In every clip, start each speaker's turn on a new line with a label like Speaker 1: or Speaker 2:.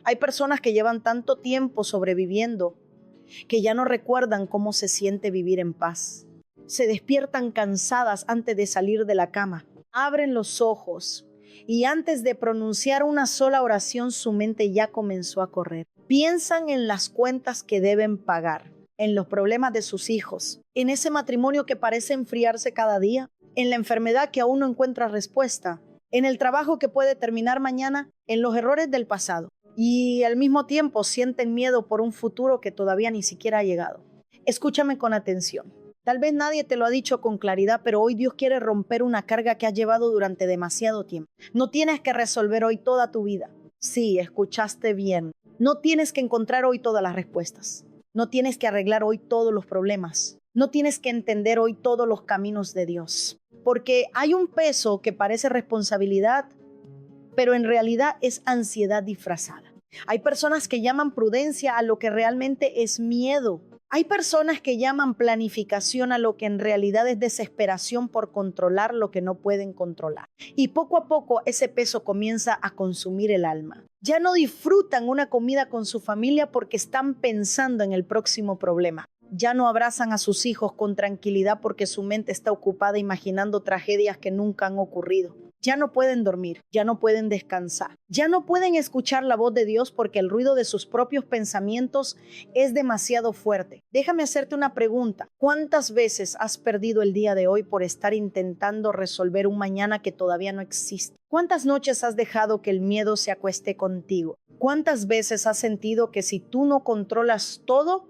Speaker 1: Hay personas que llevan tanto tiempo sobreviviendo que ya no recuerdan cómo se siente vivir en paz. Se despiertan cansadas antes de salir de la cama. Abren los ojos y antes de pronunciar una sola oración, su mente ya comenzó a correr. Piensan en las cuentas que deben pagar, en los problemas de sus hijos, en ese matrimonio que parece enfriarse cada día, en la enfermedad que aún no encuentra respuesta, en el trabajo que puede terminar mañana, en los errores del pasado. Y al mismo tiempo sienten miedo por un futuro que todavía ni siquiera ha llegado. Escúchame con atención. Tal vez nadie te lo ha dicho con claridad, pero hoy Dios quiere romper una carga que has llevado durante demasiado tiempo. No tienes que resolver hoy toda tu vida. Sí, escuchaste bien. No tienes que encontrar hoy todas las respuestas. No tienes que arreglar hoy todos los problemas. No tienes que entender hoy todos los caminos de Dios. Porque hay un peso que parece responsabilidad, pero en realidad es ansiedad disfrazada. Hay personas que llaman prudencia a lo que realmente es miedo. Hay personas que llaman planificación a lo que en realidad es desesperación por controlar lo que no pueden controlar. Y poco a poco ese peso comienza a consumir el alma. Ya no disfrutan una comida con su familia porque están pensando en el próximo problema. Ya no abrazan a sus hijos con tranquilidad porque su mente está ocupada imaginando tragedias que nunca han ocurrido. Ya no pueden dormir, ya no pueden descansar, ya no pueden escuchar la voz de Dios porque el ruido de sus propios pensamientos es demasiado fuerte. Déjame hacerte una pregunta. ¿Cuántas veces has perdido el día de hoy por estar intentando resolver un mañana que todavía no existe? ¿Cuántas noches has dejado que el miedo se acueste contigo? ¿Cuántas veces has sentido que si tú no controlas todo,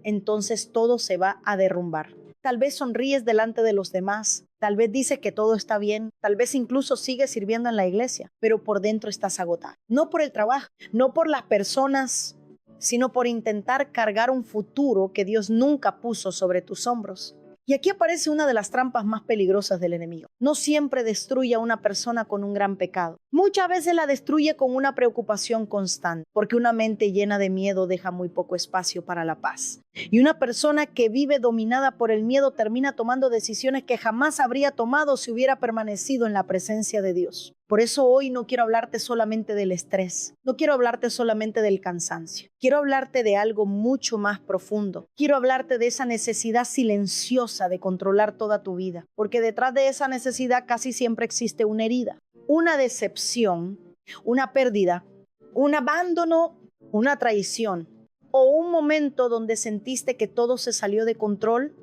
Speaker 1: entonces todo se va a derrumbar? Tal vez sonríes delante de los demás, tal vez dices que todo está bien, tal vez incluso sigues sirviendo en la iglesia, pero por dentro estás agotada. No por el trabajo, no por las personas, sino por intentar cargar un futuro que Dios nunca puso sobre tus hombros. Y aquí aparece una de las trampas más peligrosas del enemigo. No siempre destruye a una persona con un gran pecado. Muchas veces la destruye con una preocupación constante, porque una mente llena de miedo deja muy poco espacio para la paz. Y una persona que vive dominada por el miedo termina tomando decisiones que jamás habría tomado si hubiera permanecido en la presencia de Dios. Por eso hoy no quiero hablarte solamente del estrés, no quiero hablarte solamente del cansancio. Quiero hablarte de algo mucho más profundo. Quiero hablarte de esa necesidad silenciosa de controlar toda tu vida, porque detrás de esa necesidad casi siempre existe una herida, una decepción, una pérdida, un abandono, una traición o un momento donde sentiste que todo se salió de control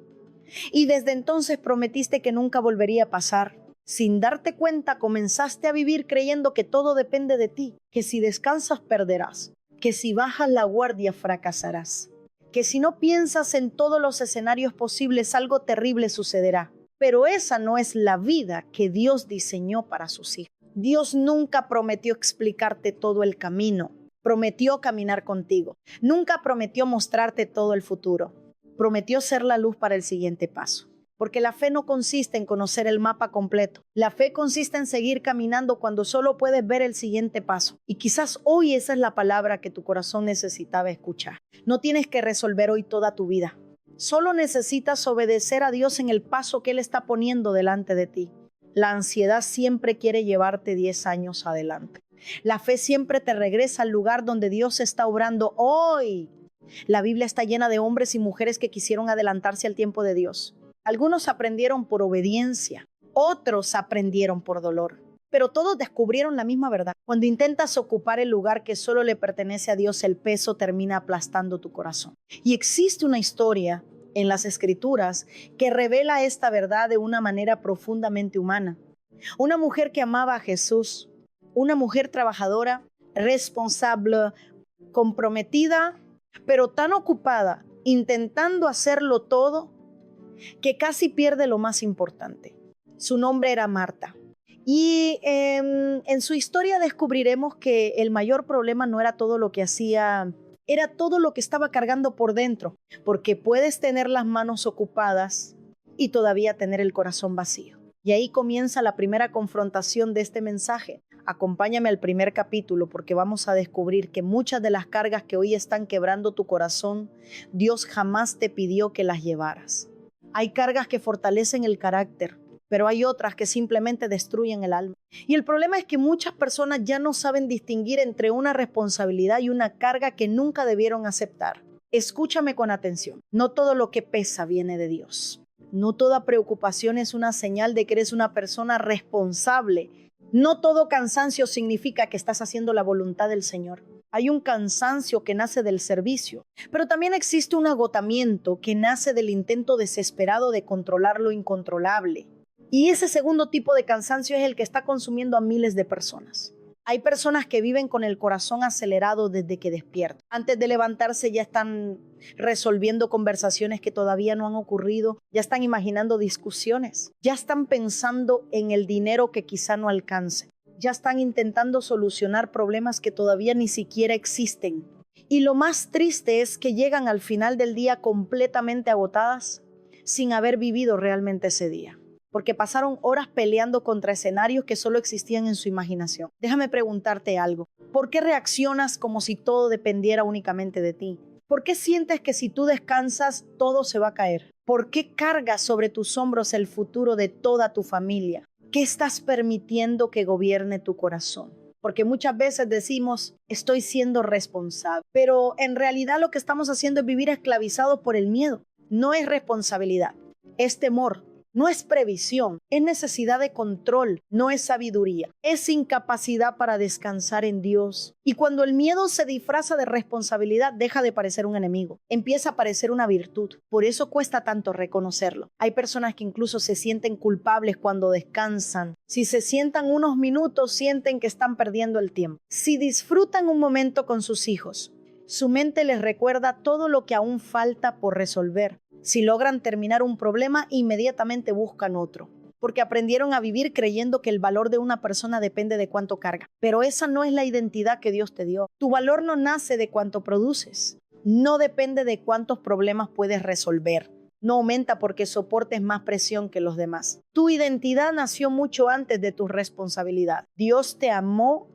Speaker 1: y desde entonces prometiste que nunca volvería a pasar. Sin darte cuenta, comenzaste a vivir creyendo que todo depende de ti, que si descansas perderás, que si bajas la guardia fracasarás, que si no piensas en todos los escenarios posibles algo terrible sucederá. Pero esa no es la vida que Dios diseñó para sus hijos. Dios nunca prometió explicarte todo el camino, prometió caminar contigo, nunca prometió mostrarte todo el futuro, prometió ser la luz para el siguiente paso. Porque la fe no consiste en conocer el mapa completo. La fe consiste en seguir caminando cuando solo puedes ver el siguiente paso. Y quizás hoy esa es la palabra que tu corazón necesitaba escuchar. No tienes que resolver hoy toda tu vida. Solo necesitas obedecer a Dios en el paso que Él está poniendo delante de ti. La ansiedad siempre quiere llevarte 10 años adelante. La fe siempre te regresa al lugar donde Dios está obrando hoy. La Biblia está llena de hombres y mujeres que quisieron adelantarse al tiempo de Dios. Algunos aprendieron por obediencia, otros aprendieron por dolor, pero todos descubrieron la misma verdad. Cuando intentas ocupar el lugar que solo le pertenece a Dios, el peso termina aplastando tu corazón. Y existe una historia en las Escrituras que revela esta verdad de una manera profundamente humana. Una mujer que amaba a Jesús, una mujer trabajadora, responsable, comprometida, pero tan ocupada, intentando hacerlo todo, que casi pierde lo más importante. Su nombre era Marta. Y en su historia descubriremos que el mayor problema no era todo lo que hacía, era todo lo que estaba cargando por dentro, porque puedes tener las manos ocupadas y todavía tener el corazón vacío. Y ahí comienza la primera confrontación de este mensaje. Acompáñame al primer capítulo porque vamos a descubrir que muchas de las cargas que hoy están quebrando tu corazón, Dios jamás te pidió que las llevaras. Hay cargas que fortalecen el carácter. pero hay otras que simplemente destruyen el alma. Y el problema es que muchas personas ya no saben distinguir entre una responsabilidad y una carga que nunca debieron aceptar. Escúchame con atención. No todo lo que pesa viene de Dios. No toda preocupación es una señal de que eres una persona responsable. No todo cansancio significa que estás haciendo la voluntad del Señor. Hay un cansancio que nace del servicio, pero también existe un agotamiento que nace del intento desesperado de controlar lo incontrolable. Y ese segundo tipo de cansancio es el que está consumiendo a miles de personas. Hay personas que viven con el corazón acelerado desde que despiertan. Antes de levantarse ya están resolviendo conversaciones que todavía no han ocurrido, ya están imaginando discusiones, ya están pensando en el dinero que quizá no alcance, ya están intentando solucionar problemas que todavía ni siquiera existen. Y lo más triste es que llegan al final del día completamente agotadas sin haber vivido realmente ese día, porque pasaron horas peleando contra escenarios que solo existían en su imaginación. Déjame preguntarte algo. ¿Por qué reaccionas como si todo dependiera únicamente de ti? ¿Por qué sientes que si tú descansas, todo se va a caer? ¿Por qué cargas sobre tus hombros el futuro de toda tu familia? ¿Qué estás permitiendo que gobierne tu corazón? Porque muchas veces decimos, estoy siendo responsable, pero en realidad lo que estamos haciendo es vivir esclavizados por el miedo. No es responsabilidad, es temor. No es previsión, es necesidad de control, no es sabiduría, es incapacidad para descansar en Dios. Y cuando el miedo se disfraza de responsabilidad, deja de parecer un enemigo, empieza a parecer una virtud. Por eso cuesta tanto reconocerlo. Hay personas que incluso se sienten culpables cuando descansan. Si se sientan unos minutos, sienten que están perdiendo el tiempo. Si disfrutan un momento con sus hijos, su mente les recuerda todo lo que aún falta por resolver. Si logran terminar un problema, inmediatamente buscan otro, porque aprendieron a vivir creyendo que el valor de una persona depende de cuánto carga. Pero esa no es la identidad que Dios te dio. Tu valor no nace de cuánto produces, no depende de cuántos problemas puedes resolver. No aumenta porque soportes más presión que los demás. Tu identidad nació mucho antes de tu responsabilidad. Dios te amó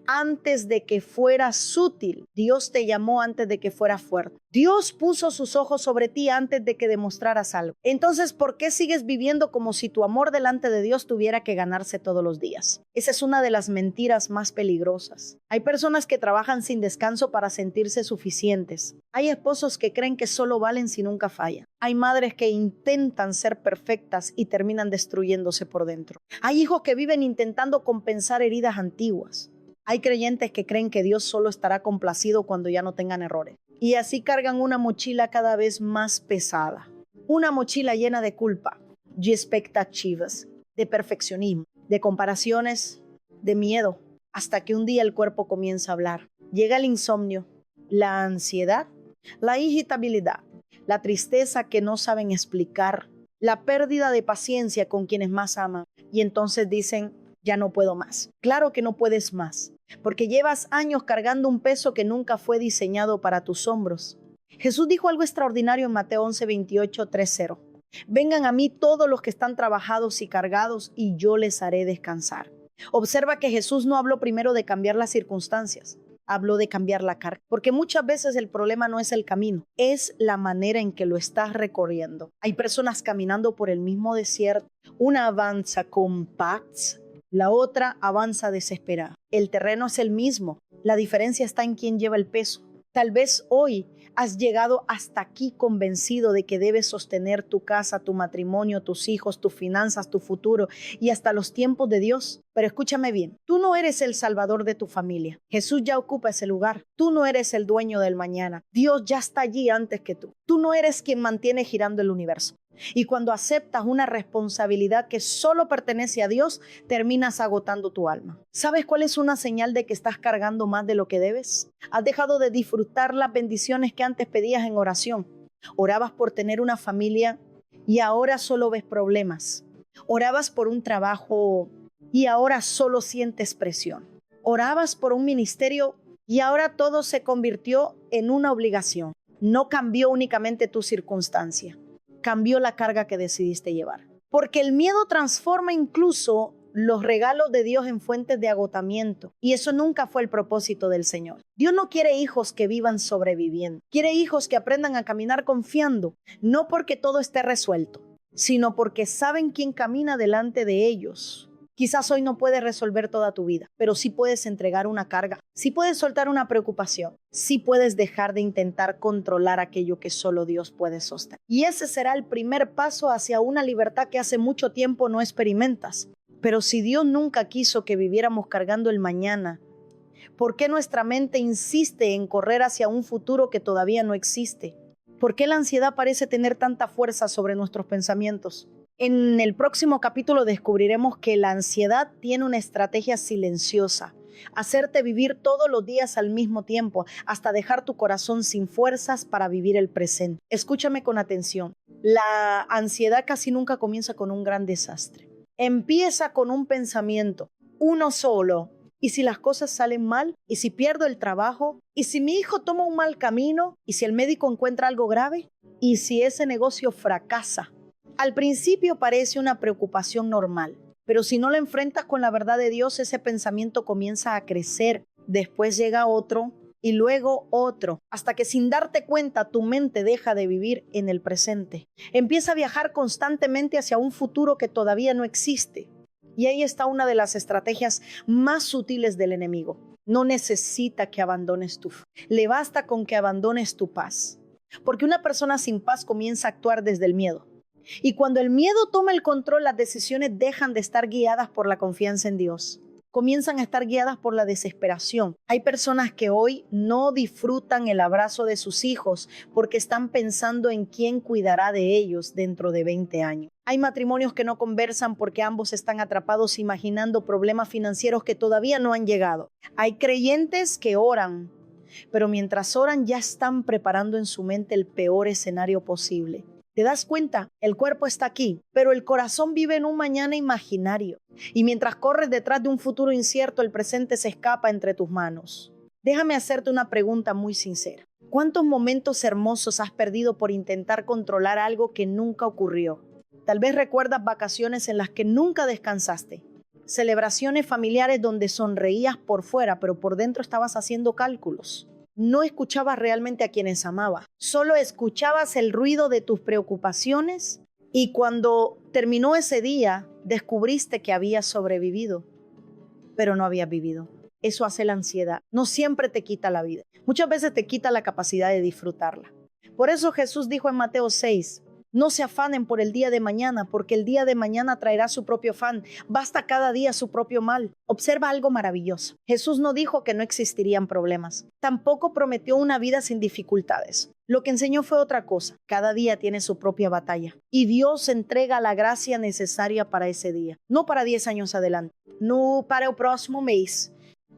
Speaker 1: antes de que fueras útil. Dios te llamó antes de que fueras fuerte. Dios puso sus ojos sobre ti antes de que demostraras algo. Entonces, ¿por qué sigues viviendo como si tu amor delante de Dios tuviera que ganarse todos los días? Esa es una de las mentiras más peligrosas. Hay personas que trabajan sin descanso para sentirse suficientes. Hay esposos que creen que solo valen si nunca fallan. Hay madres que intentan ser perfectas y terminan destruyéndose por dentro. Hay hijos que viven intentando compensar heridas antiguas. Hay creyentes que creen que Dios solo estará complacido cuando ya no tengan errores. Y así cargan una mochila cada vez más pesada. Una mochila llena de culpa, de expectativas, de perfeccionismo, de comparaciones, de miedo, hasta que un día el cuerpo comienza a hablar. Llega el insomnio, la ansiedad, la irritabilidad, la tristeza que no saben explicar, la pérdida de paciencia con quienes más aman. Y entonces dicen, ya no puedo más. Claro que no puedes más, porque llevas años cargando un peso que nunca fue diseñado para tus hombros. Jesús dijo algo extraordinario en Mateo 11:28, 3:0. Vengan a mí todos los que están trabajados y cargados, y yo les haré descansar. Observa que Jesús no habló primero de cambiar las circunstancias, habló de cambiar la carga, porque muchas veces el problema no es el camino, es la manera en que lo estás recorriendo. Hay personas caminando por el mismo desierto, una avanza con paz, la otra avanza desesperada. El terreno es el mismo, la diferencia está en quién lleva el peso. Tal vez hoy has llegado hasta aquí convencido de que debes sostener tu casa, tu matrimonio, tus hijos, tus finanzas, tu futuro y hasta los tiempos de Dios. Pero escúchame bien, tú no eres el salvador de tu familia. Jesús ya ocupa ese lugar. Tú no eres el dueño del mañana. Dios ya está allí antes que tú. Tú no eres quien mantiene girando el universo. Y cuando aceptas una responsabilidad que solo pertenece a Dios, terminas agotando tu alma. ¿Sabes cuál es una señal de que estás cargando más de lo que debes? Has dejado de disfrutar las bendiciones que antes pedías en oración. Orabas por tener una familia y ahora solo ves problemas. Orabas por un trabajo y ahora solo sientes presión. Orabas por un ministerio y ahora todo se convirtió en una obligación. No cambió únicamente tu circunstancia, cambió la carga que decidiste llevar. Porque el miedo transforma incluso los regalos de Dios en fuentes de agotamiento. Y eso nunca fue el propósito del Señor. Dios no quiere hijos que vivan sobreviviendo. Quiere hijos que aprendan a caminar confiando, no porque todo esté resuelto, sino porque saben quién camina delante de ellos. Quizás hoy no puedes resolver toda tu vida, pero sí puedes entregar una carga, sí puedes soltar una preocupación, sí puedes dejar de intentar controlar aquello que solo Dios puede sostener. Y ese será el primer paso hacia una libertad que hace mucho tiempo no experimentas. Pero si Dios nunca quiso que viviéramos cargando el mañana, ¿por qué nuestra mente insiste en correr hacia un futuro que todavía no existe? ¿Por qué la ansiedad parece tener tanta fuerza sobre nuestros pensamientos? En el próximo capítulo descubriremos que la ansiedad tiene una estrategia silenciosa: hacerte vivir todos los días al mismo tiempo, hasta dejar tu corazón sin fuerzas para vivir el presente. Escúchame con atención. La ansiedad casi nunca comienza con un gran desastre. Empieza con un pensamiento, uno solo. ¿Y si las cosas salen mal? ¿Y si pierdo el trabajo? ¿Y si mi hijo toma un mal camino? ¿Y si el médico encuentra algo grave? ¿Y si ese negocio fracasa? Al principio parece una preocupación normal, pero si no lo enfrentas con la verdad de Dios, ese pensamiento comienza a crecer. Después llega otro y luego otro, hasta que sin darte cuenta tu mente deja de vivir en el presente. Empieza a viajar constantemente hacia un futuro que todavía no existe. Y ahí está una de las estrategias más sutiles del enemigo. No necesita que abandones tu fe. Le basta con que abandones tu paz. Porque una persona sin paz comienza a actuar desde el miedo. Y cuando el miedo toma el control, las decisiones dejan de estar guiadas por la confianza en Dios. Comienzan a estar guiadas por la desesperación. Hay personas que hoy no disfrutan el abrazo de sus hijos porque están pensando en quién cuidará de ellos dentro de 20 años. Hay matrimonios que no conversan porque ambos están atrapados imaginando problemas financieros que todavía no han llegado. Hay creyentes que oran, pero mientras oran ya están preparando en su mente el peor escenario posible. ¿Te das cuenta? El cuerpo está aquí, pero el corazón vive en un mañana imaginario. Y mientras corres detrás de un futuro incierto, el presente se escapa entre tus manos. Déjame hacerte una pregunta muy sincera. ¿Cuántos momentos hermosos has perdido por intentar controlar algo que nunca ocurrió? Tal vez recuerdas vacaciones en las que nunca descansaste. Celebraciones familiares donde sonreías por fuera, pero por dentro estabas haciendo cálculos. No escuchabas realmente a quienes amabas. Solo escuchabas el ruido de tus preocupaciones y cuando terminó ese día, descubriste que habías sobrevivido, pero no habías vivido. Eso hace la ansiedad. No siempre te quita la vida. Muchas veces te quita la capacidad de disfrutarla. Por eso Jesús dijo en Mateo 6, no se afanen por el día de mañana, porque el día de mañana traerá su propio afán. Basta cada día su propio mal. Observa algo maravilloso. Jesús no dijo que no existirían problemas. Tampoco prometió una vida sin dificultades. Lo que enseñó fue otra cosa. Cada día tiene su propia batalla. Y Dios entrega la gracia necesaria para ese día. No para 10 años adelante. No para el próximo mes.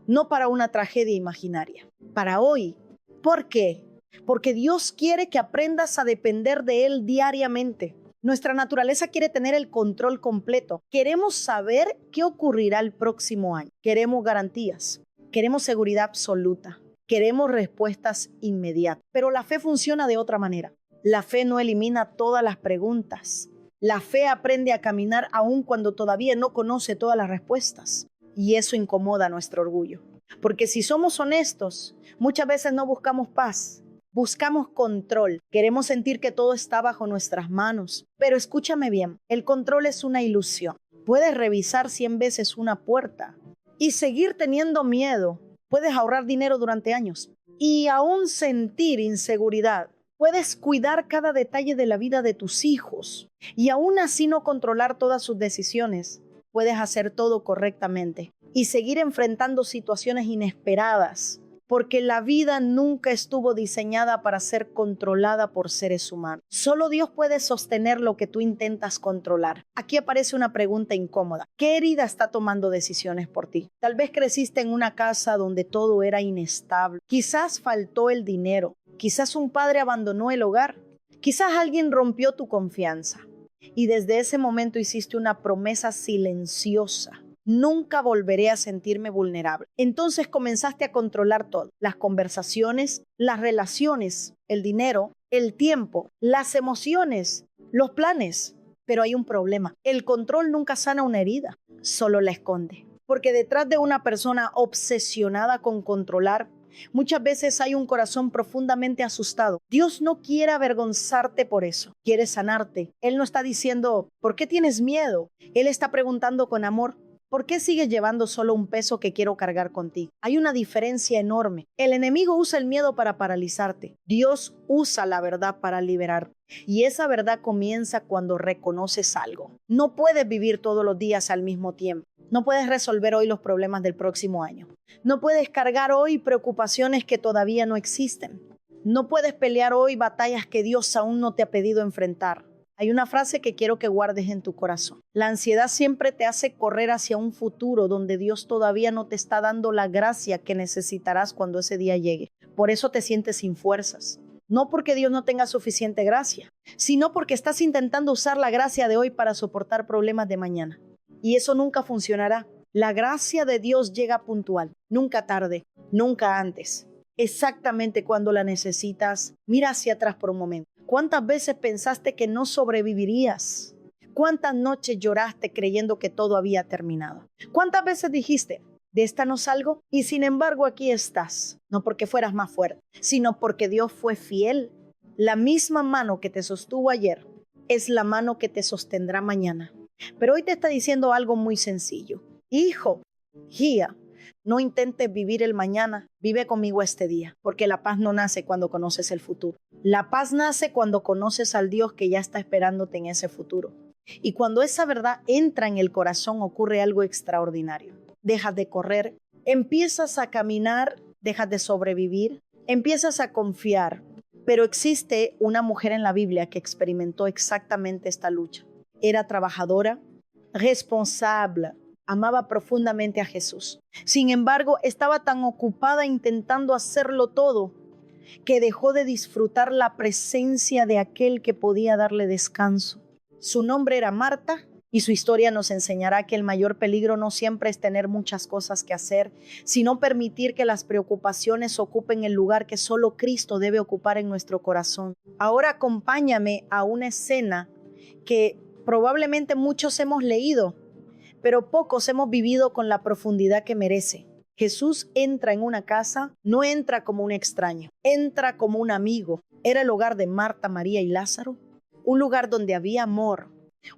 Speaker 1: No para una tragedia imaginaria. Para hoy. ¿Por qué? Porque Dios quiere que aprendas a depender de Él diariamente. Nuestra naturaleza quiere tener el control completo. Queremos saber qué ocurrirá el próximo año. Queremos garantías. Queremos seguridad absoluta. Queremos respuestas inmediatas. Pero la fe funciona de otra manera. La fe no elimina todas las preguntas. La fe aprende a caminar aun cuando todavía no conoce todas las respuestas. Y eso incomoda nuestro orgullo. Porque si somos honestos, muchas veces no buscamos paz. Buscamos control. Queremos sentir que todo está bajo nuestras manos. Pero escúchame bien, el control es una ilusión. Puedes revisar 100 veces una puerta y seguir teniendo miedo. Puedes ahorrar dinero durante años y aún sentir inseguridad. Puedes cuidar cada detalle de la vida de tus hijos y aún así no controlar todas sus decisiones. Puedes hacer todo correctamente y seguir enfrentando situaciones inesperadas. Porque la vida nunca estuvo diseñada para ser controlada por seres humanos. Solo Dios puede sostener lo que tú intentas controlar. Aquí aparece una pregunta incómoda. ¿Qué herida está tomando decisiones por ti? Tal vez creciste en una casa donde todo era inestable. Quizás faltó el dinero. Quizás un padre abandonó el hogar. Quizás alguien rompió tu confianza. Y desde ese momento hiciste una promesa silenciosa. Nunca volveré a sentirme vulnerable. Entonces comenzaste a controlar todo. Las conversaciones, las relaciones, el dinero, el tiempo, las emociones, los planes. Pero hay un problema. El control nunca sana una herida, solo la esconde. Porque detrás de una persona obsesionada con controlar, Muchas veces hay un corazón profundamente asustado. Dios no quiere avergonzarte por eso, quiere sanarte. Él no está diciendo, ¿por qué tienes miedo? Él está preguntando con amor, ¿por qué sigues llevando solo un peso que quiero cargar contigo? Hay una diferencia enorme. El enemigo usa el miedo para paralizarte. Dios usa la verdad para liberarte. Y esa verdad comienza cuando reconoces algo. No puedes vivir todos los días al mismo tiempo. No puedes resolver hoy los problemas del próximo año. No puedes cargar hoy preocupaciones que todavía no existen. No puedes pelear hoy batallas que Dios aún no te ha pedido enfrentar. Hay una frase que quiero que guardes en tu corazón. La ansiedad siempre te hace correr hacia un futuro donde Dios todavía no te está dando la gracia que necesitarás cuando ese día llegue. Por eso te sientes sin fuerzas. No porque Dios no tenga suficiente gracia, sino porque estás intentando usar la gracia de hoy para soportar problemas de mañana. Y eso nunca funcionará. La gracia de Dios llega puntual, nunca tarde, nunca antes. Exactamente cuando la necesitas. Mira hacia atrás por un momento. ¿Cuántas veces pensaste que no sobrevivirías? ¿Cuántas noches lloraste creyendo que todo había terminado? ¿Cuántas veces dijiste, de esta no salgo? Y sin embargo aquí estás. No porque fueras más fuerte, sino porque Dios fue fiel. La misma mano que te sostuvo ayer es la mano que te sostendrá mañana. Pero hoy te está diciendo algo muy sencillo. Hijo, hija, no intentes vivir el mañana, vive conmigo este día, porque la paz no nace cuando conoces el futuro. La paz nace cuando conoces al Dios que ya está esperándote en ese futuro. Y cuando esa verdad entra en el corazón, ocurre algo extraordinario. Dejas de correr, empiezas a caminar, dejas de sobrevivir, empiezas a confiar. Pero existe una mujer en la Biblia que experimentó exactamente esta lucha. Era trabajadora, responsable, amaba profundamente a Jesús. Sin embargo, estaba tan ocupada intentando hacerlo todo que dejó de disfrutar la presencia de aquel que podía darle descanso. Su nombre era Marta y su historia nos enseñará que el mayor peligro no siempre es tener muchas cosas que hacer, sino permitir que las preocupaciones ocupen el lugar que solo Cristo debe ocupar en nuestro corazón. Ahora acompáñame a una escena que probablemente muchos hemos leído, pero pocos hemos vivido con la profundidad que merece. Jesús entra en una casa, no entra como un extraño, entra como un amigo. Era el hogar de Marta, María y Lázaro, un lugar donde había amor,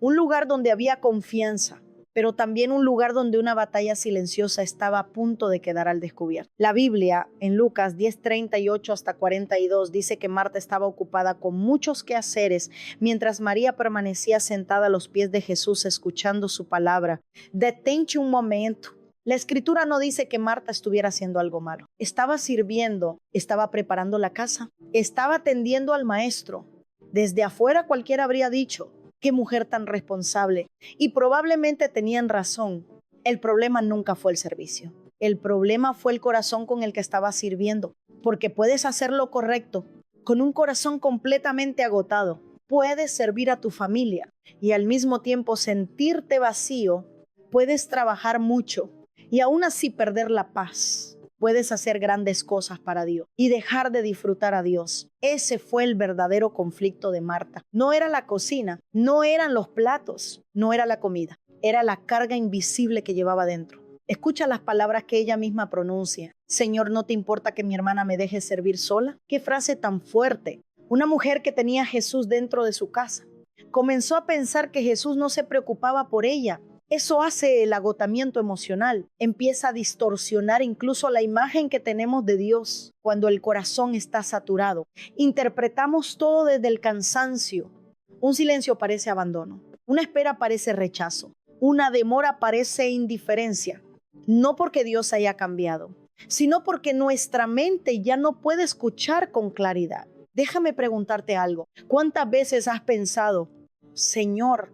Speaker 1: un lugar donde había confianza, pero también un lugar donde una batalla silenciosa estaba a punto de quedar al descubierto. La Biblia en Lucas 10:38 hasta 42 dice que Marta estaba ocupada con muchos quehaceres, mientras María permanecía sentada a los pies de Jesús escuchando su palabra. Detente un momento. La escritura no dice que Marta estuviera haciendo algo malo. Estaba sirviendo, estaba preparando la casa, estaba atendiendo al maestro. Desde afuera cualquiera habría dicho, qué mujer tan responsable. Y probablemente tenían razón. El problema nunca fue el servicio. El problema fue el corazón con el que estaba sirviendo. Porque puedes hacer lo correcto con un corazón completamente agotado. Puedes servir a tu familia y al mismo tiempo sentirte vacío. Puedes trabajar mucho y aún así perder la paz. Puedes hacer grandes cosas para Dios y dejar de disfrutar a Dios. Ese fue el verdadero conflicto de Marta. No era la cocina, no eran los platos, no era la comida. Era la carga invisible que llevaba dentro. Escucha las palabras que ella misma pronuncia. Señor, ¿no te importa que mi hermana me deje servir sola? Qué frase tan fuerte. Una mujer que tenía a Jesús dentro de su casa. Comenzó a pensar que Jesús no se preocupaba por ella. Eso hace el agotamiento emocional. Empieza a distorsionar incluso la imagen que tenemos de Dios cuando el corazón está saturado. Interpretamos todo desde el cansancio. Un silencio parece abandono. Una espera parece rechazo. Una demora parece indiferencia. No porque Dios haya cambiado, sino porque nuestra mente ya no puede escuchar con claridad. Déjame preguntarte algo. ¿Cuántas veces has pensado, Señor,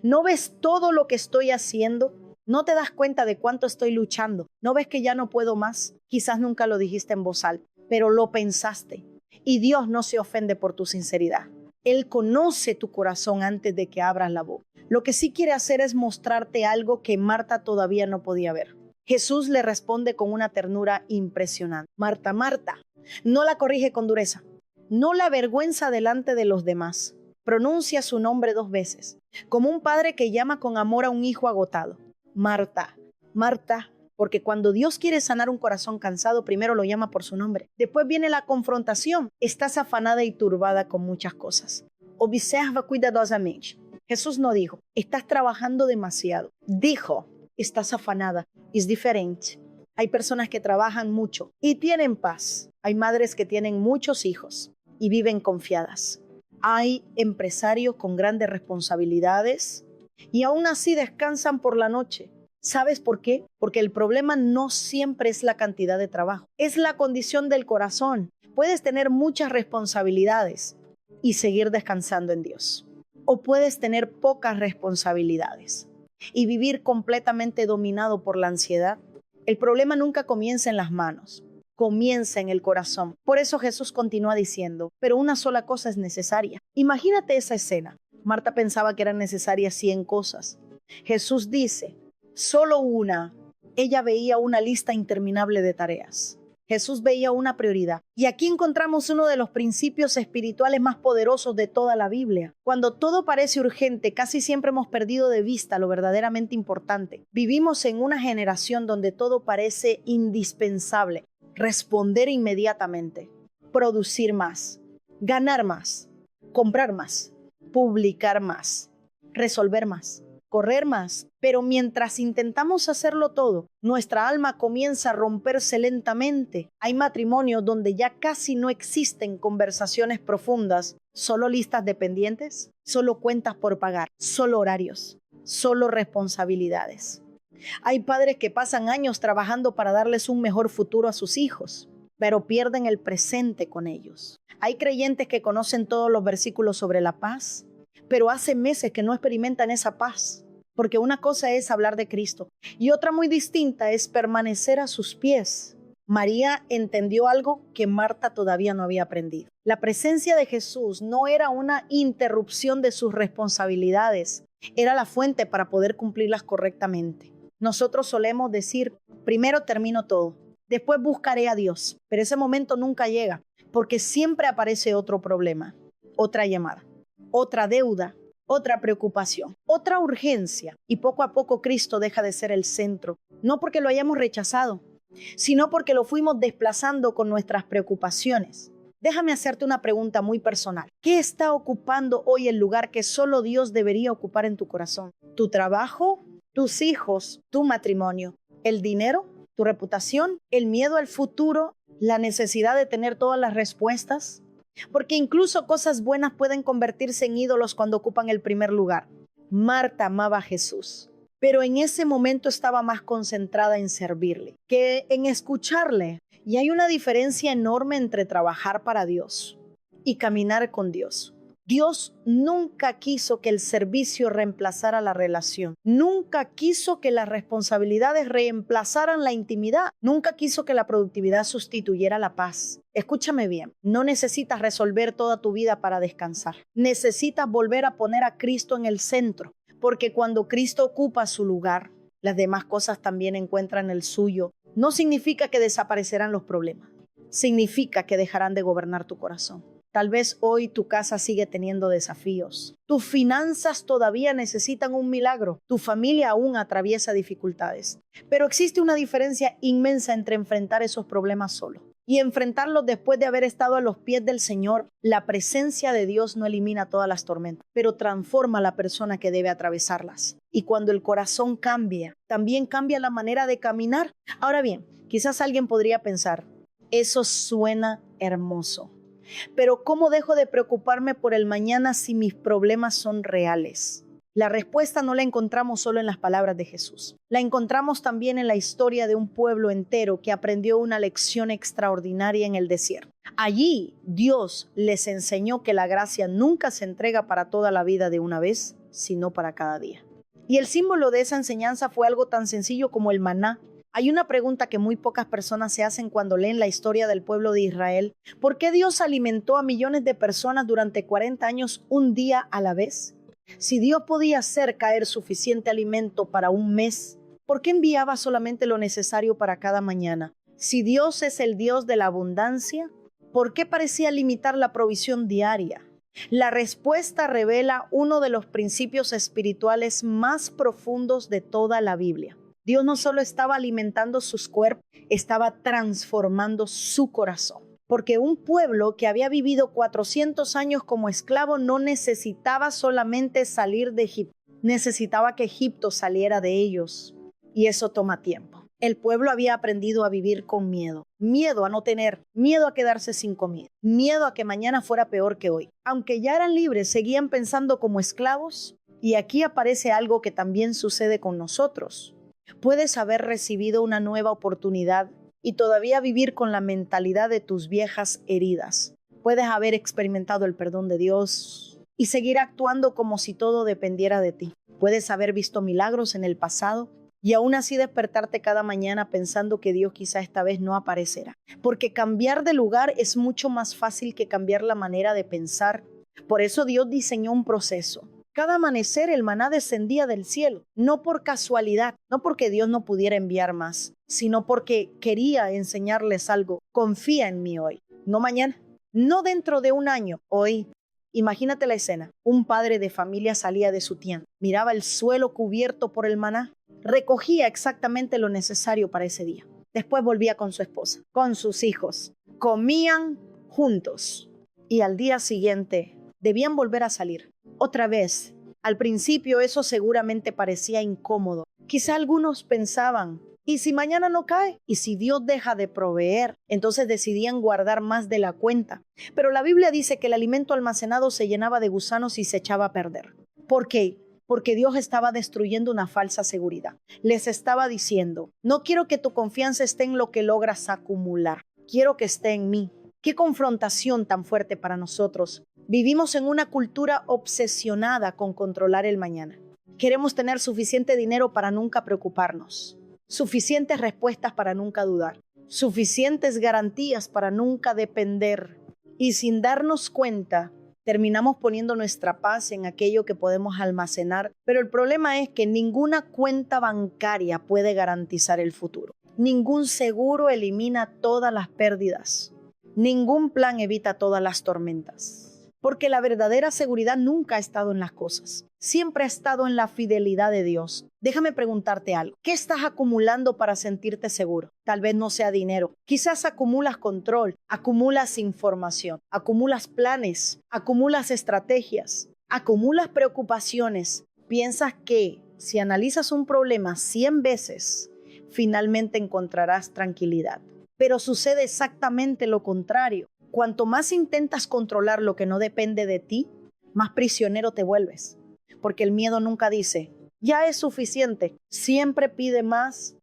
Speaker 1: ¿no ves todo lo que estoy haciendo? ¿No te das cuenta de cuánto estoy luchando? ¿No ves que ya no puedo más? Quizás nunca lo dijiste en voz alta, pero lo pensaste. Y Dios no se ofende por tu sinceridad. Él conoce tu corazón antes de que abras la boca. Lo que sí quiere hacer es mostrarte algo que Marta todavía no podía ver. Jesús le responde con una ternura impresionante. Marta, Marta, no la corrige con dureza. No la avergüenza delante de los demás. Pronuncia su nombre 2 veces, como un padre que llama con amor a un hijo agotado. Marta, Marta, porque cuando Dios quiere sanar un corazón cansado, primero lo llama por su nombre. Después viene la confrontación. Estás afanada y turbada con muchas cosas. Observa cuidadosamente. Jesús no dijo, estás trabajando demasiado. Dijo, estás afanada. Es diferente. Hay personas que trabajan mucho y tienen paz. Hay madres que tienen muchos hijos y viven confiadas. Hay empresarios con grandes responsabilidades y aún así descansan por la noche. ¿Sabes por qué? Porque el problema no siempre es la cantidad de trabajo, es la condición del corazón. Puedes tener muchas responsabilidades y seguir descansando en Dios. O puedes tener pocas responsabilidades y vivir completamente dominado por la ansiedad. El problema nunca comienza en las manos, comienza en el corazón. Por eso Jesús continúa diciendo, pero una sola cosa es necesaria. Imagínate esa escena. Marta pensaba que eran necesarias 100 cosas. Jesús dice, solo una. Ella veía una lista interminable de tareas. Jesús veía una prioridad. Y aquí encontramos uno de los principios espirituales más poderosos de toda la Biblia. Cuando todo parece urgente, casi siempre hemos perdido de vista lo verdaderamente importante. Vivimos en una generación donde todo parece indispensable. Responder inmediatamente, producir más, ganar más, comprar más, publicar más, resolver más, correr más. Pero mientras intentamos hacerlo todo, nuestra alma comienza a romperse lentamente. Hay matrimonios donde ya casi no existen conversaciones profundas, solo listas de pendientes, solo cuentas por pagar, solo horarios, solo responsabilidades. Hay padres que pasan años trabajando para darles un mejor futuro a sus hijos, pero pierden el presente con ellos. Hay creyentes que conocen todos los versículos sobre la paz, pero hace meses que no experimentan esa paz. Porque una cosa es hablar de Cristo y otra muy distinta es permanecer a sus pies. María entendió algo que Marta todavía no había aprendido. La presencia de Jesús no era una interrupción de sus responsabilidades, era la fuente para poder cumplirlas correctamente. Nosotros solemos decir, primero termino todo, después buscaré a Dios, pero ese momento nunca llega, porque siempre aparece otro problema, otra llamada, otra deuda, otra preocupación, otra urgencia, y poco a poco Cristo deja de ser el centro, no porque lo hayamos rechazado, sino porque lo fuimos desplazando con nuestras preocupaciones. Déjame hacerte una pregunta muy personal. ¿Qué está ocupando hoy el lugar que solo Dios debería ocupar en tu corazón? ¿Tu trabajo? ¿Tus hijos? ¿Tu matrimonio? ¿El dinero? ¿Tu reputación? ¿El miedo al futuro? ¿La necesidad de tener todas las respuestas? Porque incluso cosas buenas pueden convertirse en ídolos cuando ocupan el primer lugar. Marta amaba a Jesús, pero en ese momento estaba más concentrada en servirle que en escucharle. Y hay una diferencia enorme entre trabajar para Dios y caminar con Dios. Dios nunca quiso que el servicio reemplazara la relación. Nunca quiso que las responsabilidades reemplazaran la intimidad. Nunca quiso que la productividad sustituyera la paz. Escúchame bien, no necesitas resolver toda tu vida para descansar. Necesitas volver a poner a Cristo en el centro, porque cuando Cristo ocupa su lugar, las demás cosas también encuentran el suyo. No significa que desaparecerán los problemas. Significa que dejarán de gobernar tu corazón. Tal vez hoy tu casa sigue teniendo desafíos. Tus finanzas todavía necesitan un milagro. Tu familia aún atraviesa dificultades. Pero existe una diferencia inmensa entre enfrentar esos problemas solo y enfrentarlos después de haber estado a los pies del Señor. La presencia de Dios no elimina todas las tormentas, pero transforma a la persona que debe atravesarlas. Y cuando el corazón cambia, también cambia la manera de caminar. Ahora bien, quizás alguien podría pensar, eso suena hermoso. Pero ¿cómo dejo de preocuparme por el mañana si mis problemas son reales? La respuesta no la encontramos solo en las palabras de Jesús. La encontramos también en la historia de un pueblo entero que aprendió una lección extraordinaria en el desierto. Allí Dios les enseñó que la gracia nunca se entrega para toda la vida de una vez, sino para cada día. Y el símbolo de esa enseñanza fue algo tan sencillo como el maná. Hay una pregunta que muy pocas personas se hacen cuando leen la historia del pueblo de Israel. ¿Por qué Dios alimentó a millones de personas durante 40 años un día a la vez? Si Dios podía hacer caer suficiente alimento para un mes, ¿por qué enviaba solamente lo necesario para cada mañana? Si Dios es el Dios de la abundancia, ¿por qué parecía limitar la provisión diaria? La respuesta revela uno de los principios espirituales más profundos de toda la Biblia. Dios no solo estaba alimentando sus cuerpos, estaba transformando su corazón. Porque un pueblo que había vivido 400 años como esclavo no necesitaba solamente salir de Egipto, necesitaba que Egipto saliera de ellos. Y eso toma tiempo. El pueblo había aprendido a vivir con miedo. Miedo a no tener, miedo a quedarse sin comida, miedo a que mañana fuera peor que hoy. Aunque ya eran libres, seguían pensando como esclavos. Y aquí aparece algo que también sucede con nosotros. Puedes haber recibido una nueva oportunidad y todavía vivir con la mentalidad de tus viejas heridas. Puedes haber experimentado el perdón de Dios y seguir actuando como si todo dependiera de ti. Puedes haber visto milagros en el pasado y aún así despertarte cada mañana pensando que Dios quizá esta vez no aparecerá. Porque cambiar de lugar es mucho más fácil que cambiar la manera de pensar. Por eso Dios diseñó un proceso. Cada amanecer el maná descendía del cielo, no por casualidad, no porque Dios no pudiera enviar más, sino porque quería enseñarles algo. Confía en mí hoy, no mañana, no dentro de un año, hoy. Imagínate la escena. Un padre de familia salía de su tienda, miraba el suelo cubierto por el maná, recogía exactamente lo necesario para ese día. Después volvía con su esposa, con sus hijos. Comían juntos y al día siguiente debían volver a salir. Otra vez, al principio eso seguramente parecía incómodo. Quizá algunos pensaban, ¿y si mañana no cae? ¿Y si Dios deja de proveer? Entonces decidían guardar más de la cuenta. Pero la Biblia dice que el alimento almacenado se llenaba de gusanos y se echaba a perder. ¿Por qué? Porque Dios estaba destruyendo una falsa seguridad. Les estaba diciendo, no quiero que tu confianza esté en lo que logras acumular. Quiero que esté en mí. Qué confrontación tan fuerte para nosotros. Vivimos en una cultura obsesionada con controlar el mañana. Queremos tener suficiente dinero para nunca preocuparnos, suficientes respuestas para nunca dudar, suficientes garantías para nunca depender. Y sin darnos cuenta, terminamos poniendo nuestra paz en aquello que podemos almacenar. Pero el problema es que ninguna cuenta bancaria puede garantizar el futuro. Ningún seguro elimina todas las pérdidas. Ningún plan evita todas las tormentas. Porque la verdadera seguridad nunca ha estado en las cosas. Siempre ha estado en la fidelidad de Dios. Déjame preguntarte algo. ¿Qué estás acumulando para sentirte seguro? Tal vez no sea dinero. Quizás acumulas control, acumulas información, acumulas planes, acumulas estrategias, acumulas preocupaciones. Piensas que si analizas un problema 100 veces, finalmente encontrarás tranquilidad. Pero sucede exactamente lo contrario. Cuanto más intentas controlar lo que no depende de ti, más prisionero te vuelves. Porque el miedo nunca dice, ya es suficiente. Siempre pide más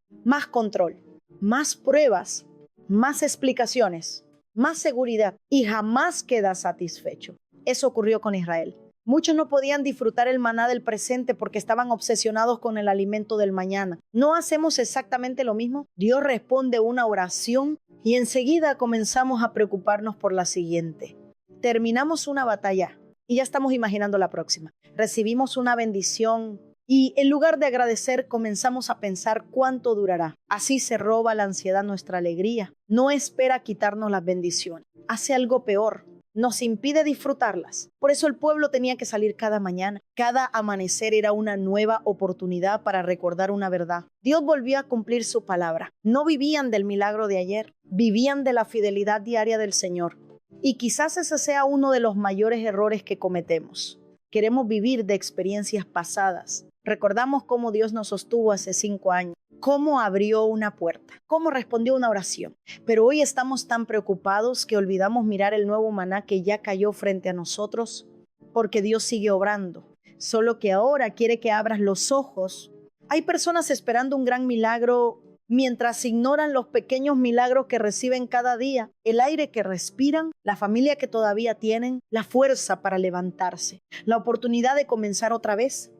Speaker 1: control, más pruebas, más explicaciones, más seguridad y jamás queda satisfecho. Eso ocurrió con Israel. Muchos no podían disfrutar el maná del presente porque estaban obsesionados con el alimento del mañana. ¿No hacemos exactamente lo mismo? Dios responde una oración y enseguida comenzamos a preocuparnos por la siguiente. Terminamos una batalla y ya estamos imaginando la próxima. Recibimos una bendición y en lugar de agradecer comenzamos a pensar cuánto durará. Así se roba la ansiedad nuestra alegría. No espera quitarnos las bendiciones. Hace algo peor. Nos impide disfrutarlas. Por eso el pueblo tenía que salir cada mañana. Cada amanecer era una nueva oportunidad para recordar una verdad. Dios volvió a cumplir su palabra. No vivían del milagro de ayer, vivían de la fidelidad diaria del Señor. Y quizás ese sea uno de los mayores errores que cometemos. Queremos vivir de experiencias pasadas. Recordamos cómo Dios nos sostuvo hace 5 años. Cómo abrió una puerta, cómo respondió una oración. Pero hoy estamos tan preocupados que olvidamos mirar el nuevo maná que ya cayó frente a nosotros, porque Dios sigue obrando. Solo que ahora quiere que abras los ojos. Hay personas esperando un gran milagro mientras ignoran los pequeños milagros que reciben cada día, el aire que respiran, la familia que todavía tienen, la fuerza para levantarse, la oportunidad de comenzar otra vez,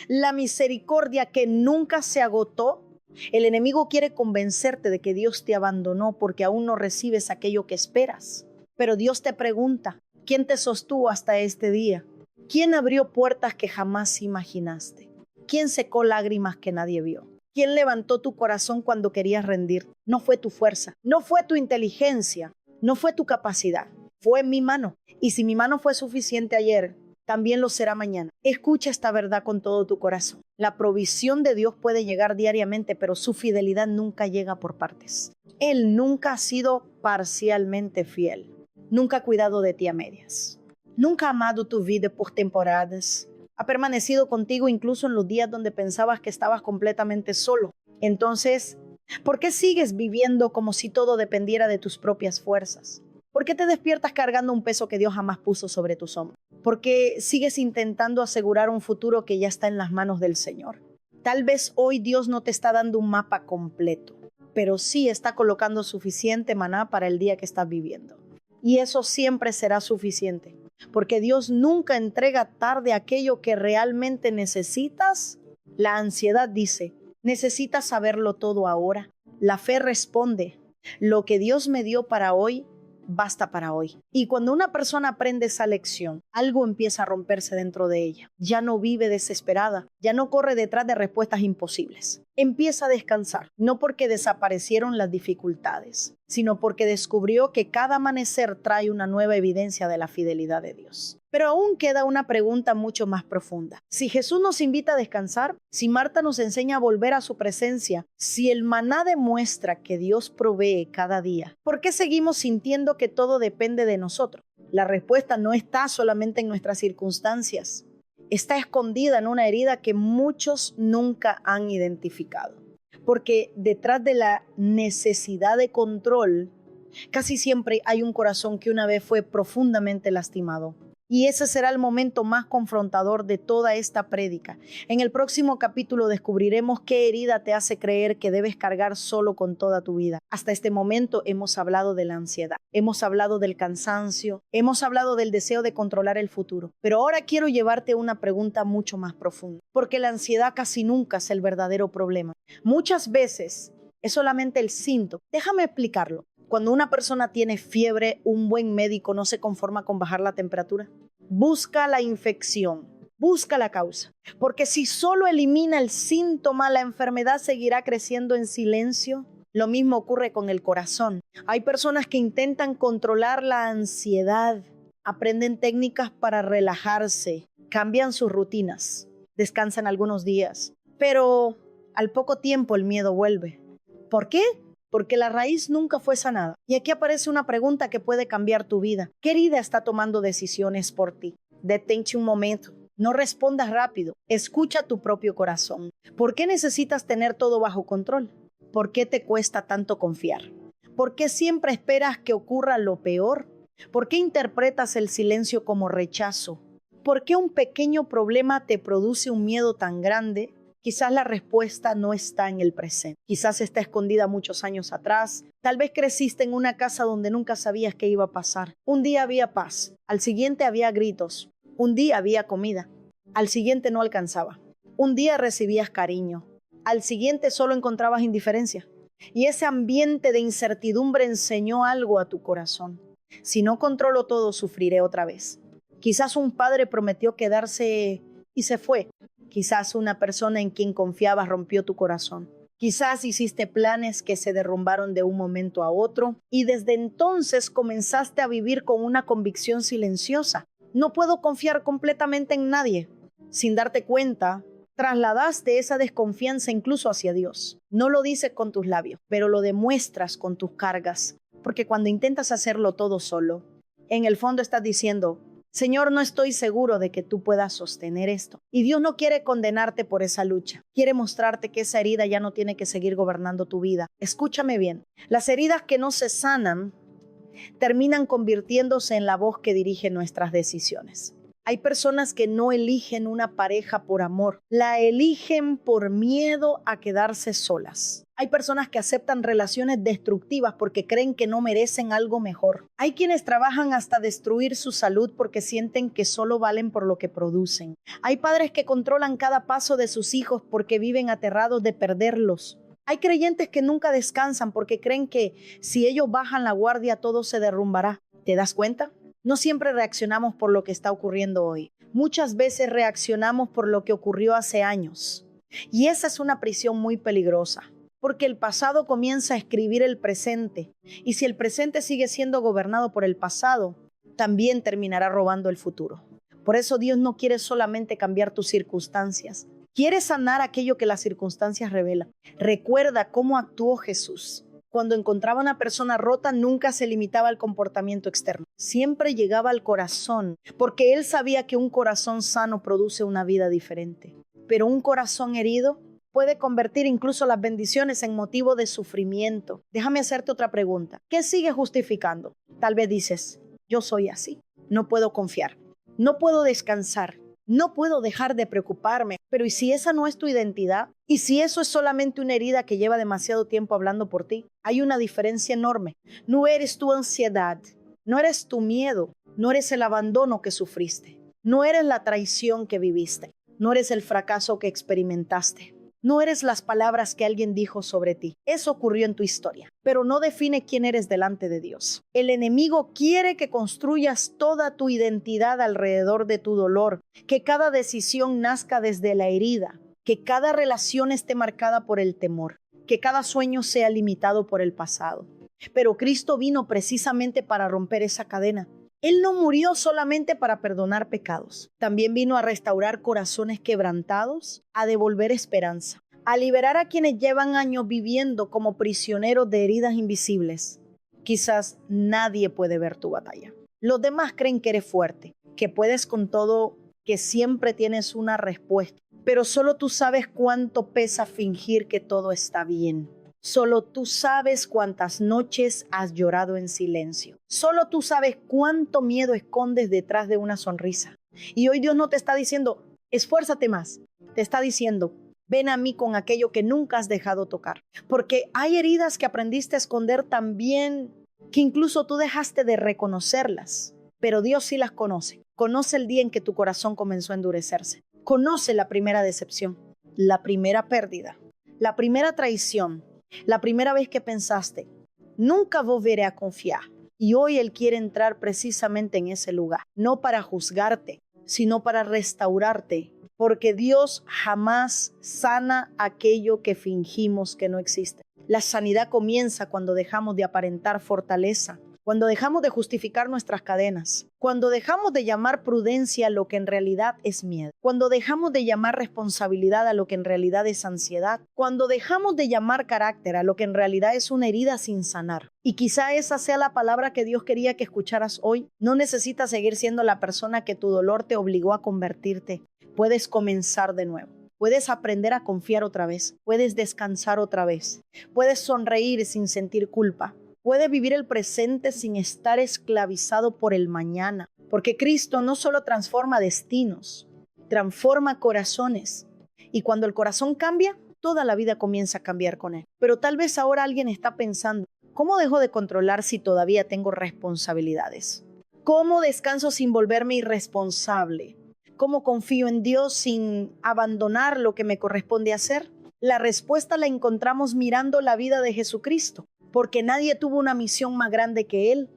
Speaker 1: la misericordia que nunca se agotó. El enemigo quiere convencerte de que Dios te abandonó porque aún no recibes aquello que esperas. Pero Dios te pregunta, ¿quién te sostuvo hasta este día? ¿Quién abrió puertas que jamás imaginaste? ¿Quién secó lágrimas que nadie vio? ¿Quién levantó tu corazón cuando querías rendir? No fue tu fuerza, no fue tu inteligencia, no fue tu capacidad, fue mi mano. Y si mi mano fue suficiente ayer, también lo será mañana. Escucha esta verdad con todo tu corazón. La provisión de Dios puede llegar diariamente, pero su fidelidad nunca llega por partes. Él nunca ha sido parcialmente fiel. Nunca ha cuidado de ti a medias. Nunca ha amado tu vida por temporadas. Ha permanecido contigo incluso en los días donde pensabas que estabas completamente solo. Entonces, ¿por qué sigues viviendo como si todo dependiera de tus propias fuerzas? ¿Por qué te despiertas cargando un peso que Dios jamás puso sobre tus hombros? ¿Por qué sigues intentando asegurar un futuro que ya está en las manos del Señor? Tal vez hoy Dios no te está dando un mapa completo, pero sí está colocando suficiente maná para el día que estás viviendo. Y eso siempre será suficiente, porque Dios nunca entrega tarde aquello que realmente necesitas. La ansiedad dice, necesitas saberlo todo ahora. La fe responde, lo que Dios me dio para hoy, basta para hoy. Y cuando una persona aprende esa lección, algo empieza a romperse dentro de ella. Ya no vive desesperada, ya no corre detrás de respuestas imposibles. Empieza a descansar, no porque desaparecieron las dificultades, sino porque descubrió que cada amanecer trae una nueva evidencia de la fidelidad de Dios. Pero aún queda una pregunta mucho más profunda. Si Jesús nos invita a descansar, si Marta nos enseña a volver a su presencia, si el maná demuestra que Dios provee cada día, ¿por qué seguimos sintiendo que todo depende de nosotros? La respuesta no está solamente en nuestras circunstancias. Está escondida en una herida que muchos nunca han identificado. Porque detrás de la necesidad de control, casi siempre hay un corazón que una vez fue profundamente lastimado. Y ese será el momento más confrontador de toda esta prédica. En el próximo capítulo descubriremos qué herida te hace creer que debes cargar solo con toda tu vida. Hasta este momento hemos hablado de la ansiedad, hemos hablado del cansancio, hemos hablado del deseo de controlar el futuro. Pero ahora quiero llevarte a una pregunta mucho más profunda, porque la ansiedad casi nunca es el verdadero problema. Muchas veces es solamente el síntoma. Déjame explicarlo. Cuando una persona tiene fiebre, un buen médico no se conforma con bajar la temperatura. Busca la infección, busca la causa. Porque si solo elimina el síntoma, la enfermedad seguirá creciendo en silencio. Lo mismo ocurre con el corazón. Hay personas que intentan controlar la ansiedad, aprenden técnicas para relajarse, cambian sus rutinas, descansan algunos días. Pero al poco tiempo el miedo vuelve. ¿Por qué? Porque la raíz nunca fue sanada. Y aquí aparece una pregunta que puede cambiar tu vida. ¿Qué herida está tomando decisiones por ti? Detente un momento. No respondas rápido. Escucha tu propio corazón. ¿Por qué necesitas tener todo bajo control? ¿Por qué te cuesta tanto confiar? ¿Por qué siempre esperas que ocurra lo peor? ¿Por qué interpretas el silencio como rechazo? ¿Por qué un pequeño problema te produce un miedo tan grande? Quizás la respuesta no está en el presente. Quizás está escondida muchos años atrás. Tal vez creciste en una casa donde nunca sabías qué iba a pasar. Un día había paz, al siguiente había gritos. Un día había comida, al siguiente no alcanzaba. Un día recibías cariño, al siguiente solo encontrabas indiferencia. Y ese ambiente de incertidumbre enseñó algo a tu corazón. Si no controlo todo, sufriré otra vez. Quizás un padre prometió quedarse y se fue. Quizás una persona en quien confiabas rompió tu corazón. Quizás hiciste planes que se derrumbaron de un momento a otro y desde entonces comenzaste a vivir con una convicción silenciosa. No puedo confiar completamente en nadie. Sin darte cuenta, trasladaste esa desconfianza incluso hacia Dios. No lo dices con tus labios, pero lo demuestras con tus cargas. Porque cuando intentas hacerlo todo solo, en el fondo estás diciendo: Señor, no estoy seguro de que tú puedas sostener esto. Y Dios no quiere condenarte por esa lucha. Quiere mostrarte que esa herida ya no tiene que seguir gobernando tu vida. Escúchame bien. Las heridas que no se sanan terminan convirtiéndose en la voz que dirige nuestras decisiones. Hay personas que no eligen una pareja por amor. La eligen por miedo a quedarse solas. Hay personas que aceptan relaciones destructivas porque creen que no merecen algo mejor. Hay quienes trabajan hasta destruir su salud porque sienten que solo valen por lo que producen. Hay padres que controlan cada paso de sus hijos porque viven aterrados de perderlos. Hay creyentes que nunca descansan porque creen que si ellos bajan la guardia todo se derrumbará. ¿Te das cuenta? No siempre reaccionamos por lo que está ocurriendo hoy. Muchas veces reaccionamos por lo que ocurrió hace años. Y esa es una prisión muy peligrosa, porque el pasado comienza a escribir el presente. Y si el presente sigue siendo gobernado por el pasado, también terminará robando el futuro. Por eso Dios no quiere solamente cambiar tus circunstancias. Quiere sanar aquello que las circunstancias revelan. Recuerda cómo actuó Jesús. Cuando encontraba una persona rota, nunca se limitaba al comportamiento externo. Siempre llegaba al corazón, porque Él sabía que un corazón sano produce una vida diferente. Pero un corazón herido puede convertir incluso las bendiciones en motivo de sufrimiento. Déjame hacerte otra pregunta. ¿Qué sigues justificando? Tal vez dices, yo soy así. No puedo confiar. No puedo descansar. No puedo dejar de preocuparme. Pero ¿y si esa no es tu identidad? ¿Y si eso es solamente una herida que lleva demasiado tiempo hablando por ti? Hay una diferencia enorme. No eres tu ansiedad. No eres tu miedo. No eres el abandono que sufriste. No eres la traición que viviste. No eres el fracaso que experimentaste. No eres las palabras que alguien dijo sobre ti. Eso ocurrió en tu historia, pero no define quién eres delante de Dios. El enemigo quiere que construyas toda tu identidad alrededor de tu dolor, que cada decisión nazca desde la herida, que cada relación esté marcada por el temor, que cada sueño sea limitado por el pasado. Pero Cristo vino precisamente para romper esa cadena. Él no murió solamente para perdonar pecados, también vino a restaurar corazones quebrantados, a devolver esperanza, a liberar a quienes llevan años viviendo como prisioneros de heridas invisibles. Quizás nadie puede ver tu batalla. Los demás creen que eres fuerte, que puedes con todo, que siempre tienes una respuesta, pero solo tú sabes cuánto pesa fingir que todo está bien. Solo tú sabes cuántas noches has llorado en silencio. Solo tú sabes cuánto miedo escondes detrás de una sonrisa. Y hoy Dios no te está diciendo, esfuérzate más. Te está diciendo, ven a mí con aquello que nunca has dejado tocar. Porque hay heridas que aprendiste a esconder tan bien que incluso tú dejaste de reconocerlas. Pero Dios sí las conoce. Conoce el día en que tu corazón comenzó a endurecerse. Conoce la primera decepción, la primera pérdida, la primera traición. La primera vez que pensaste, nunca volveré a confiar. Y hoy Él quiere entrar precisamente en ese lugar, no para juzgarte, sino para restaurarte, porque Dios jamás sana aquello que fingimos que no existe. La sanidad comienza cuando dejamos de aparentar fortaleza, cuando dejamos de justificar nuestras cadenas, cuando dejamos de llamar prudencia a lo que en realidad es miedo, cuando dejamos de llamar responsabilidad a lo que en realidad es ansiedad, cuando dejamos de llamar carácter a lo que en realidad es una herida sin sanar. Y quizá esa sea la palabra que Dios quería que escucharas hoy. No necesitas seguir siendo la persona que tu dolor te obligó a convertirte. Puedes comenzar de nuevo. Puedes aprender a confiar otra vez. Puedes descansar otra vez. Puedes sonreír sin sentir culpa. Puede vivir el presente sin estar esclavizado por el mañana, porque Cristo no solo transforma destinos, transforma corazones. Y cuando el corazón cambia, toda la vida comienza a cambiar con él. Pero tal vez ahora alguien está pensando, ¿cómo dejo de controlar si todavía tengo responsabilidades? ¿Cómo descanso sin volverme irresponsable? ¿Cómo confío en Dios sin abandonar lo que me corresponde hacer? La respuesta la encontramos mirando la vida de Jesucristo, porque nadie tuvo una misión más grande que Él.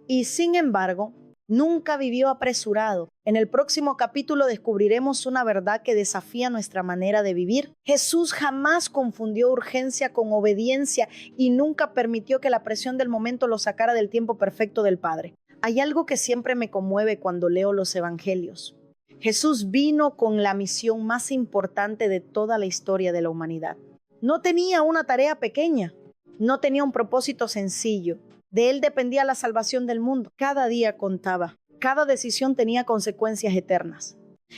Speaker 1: Y sin embargo, nunca vivió apresurado. En el próximo capítulo descubriremos una verdad que desafía nuestra manera de vivir. Jesús jamás confundió urgencia con obediencia y nunca permitió que la presión del momento lo sacara del tiempo perfecto del Padre. Hay algo que siempre me conmueve cuando leo los evangelios. Jesús vino con la misión más importante de toda la historia de la humanidad. No tenía una tarea pequeña. No tenía un propósito sencillo. De Él dependía la salvación del mundo. Cada día contaba. Cada decisión tenía consecuencias eternas.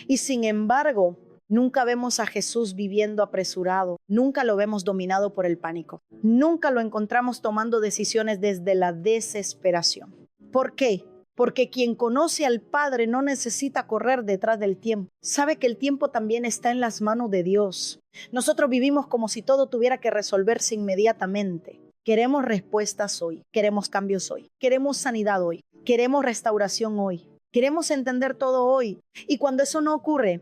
Speaker 1: Y sin embargo, nunca vemos a Jesús viviendo apresurado. Nunca lo vemos dominado por el pánico. Nunca lo encontramos tomando decisiones desde la desesperación. ¿Por qué? Porque quien conoce al Padre no necesita correr detrás del tiempo. Sabe que el tiempo también está en las manos de Dios. Nosotros vivimos como si todo tuviera que resolverse inmediatamente. Queremos respuestas hoy, queremos cambios hoy, queremos sanidad hoy, queremos restauración hoy, queremos entender todo hoy. Y cuando eso no ocurre,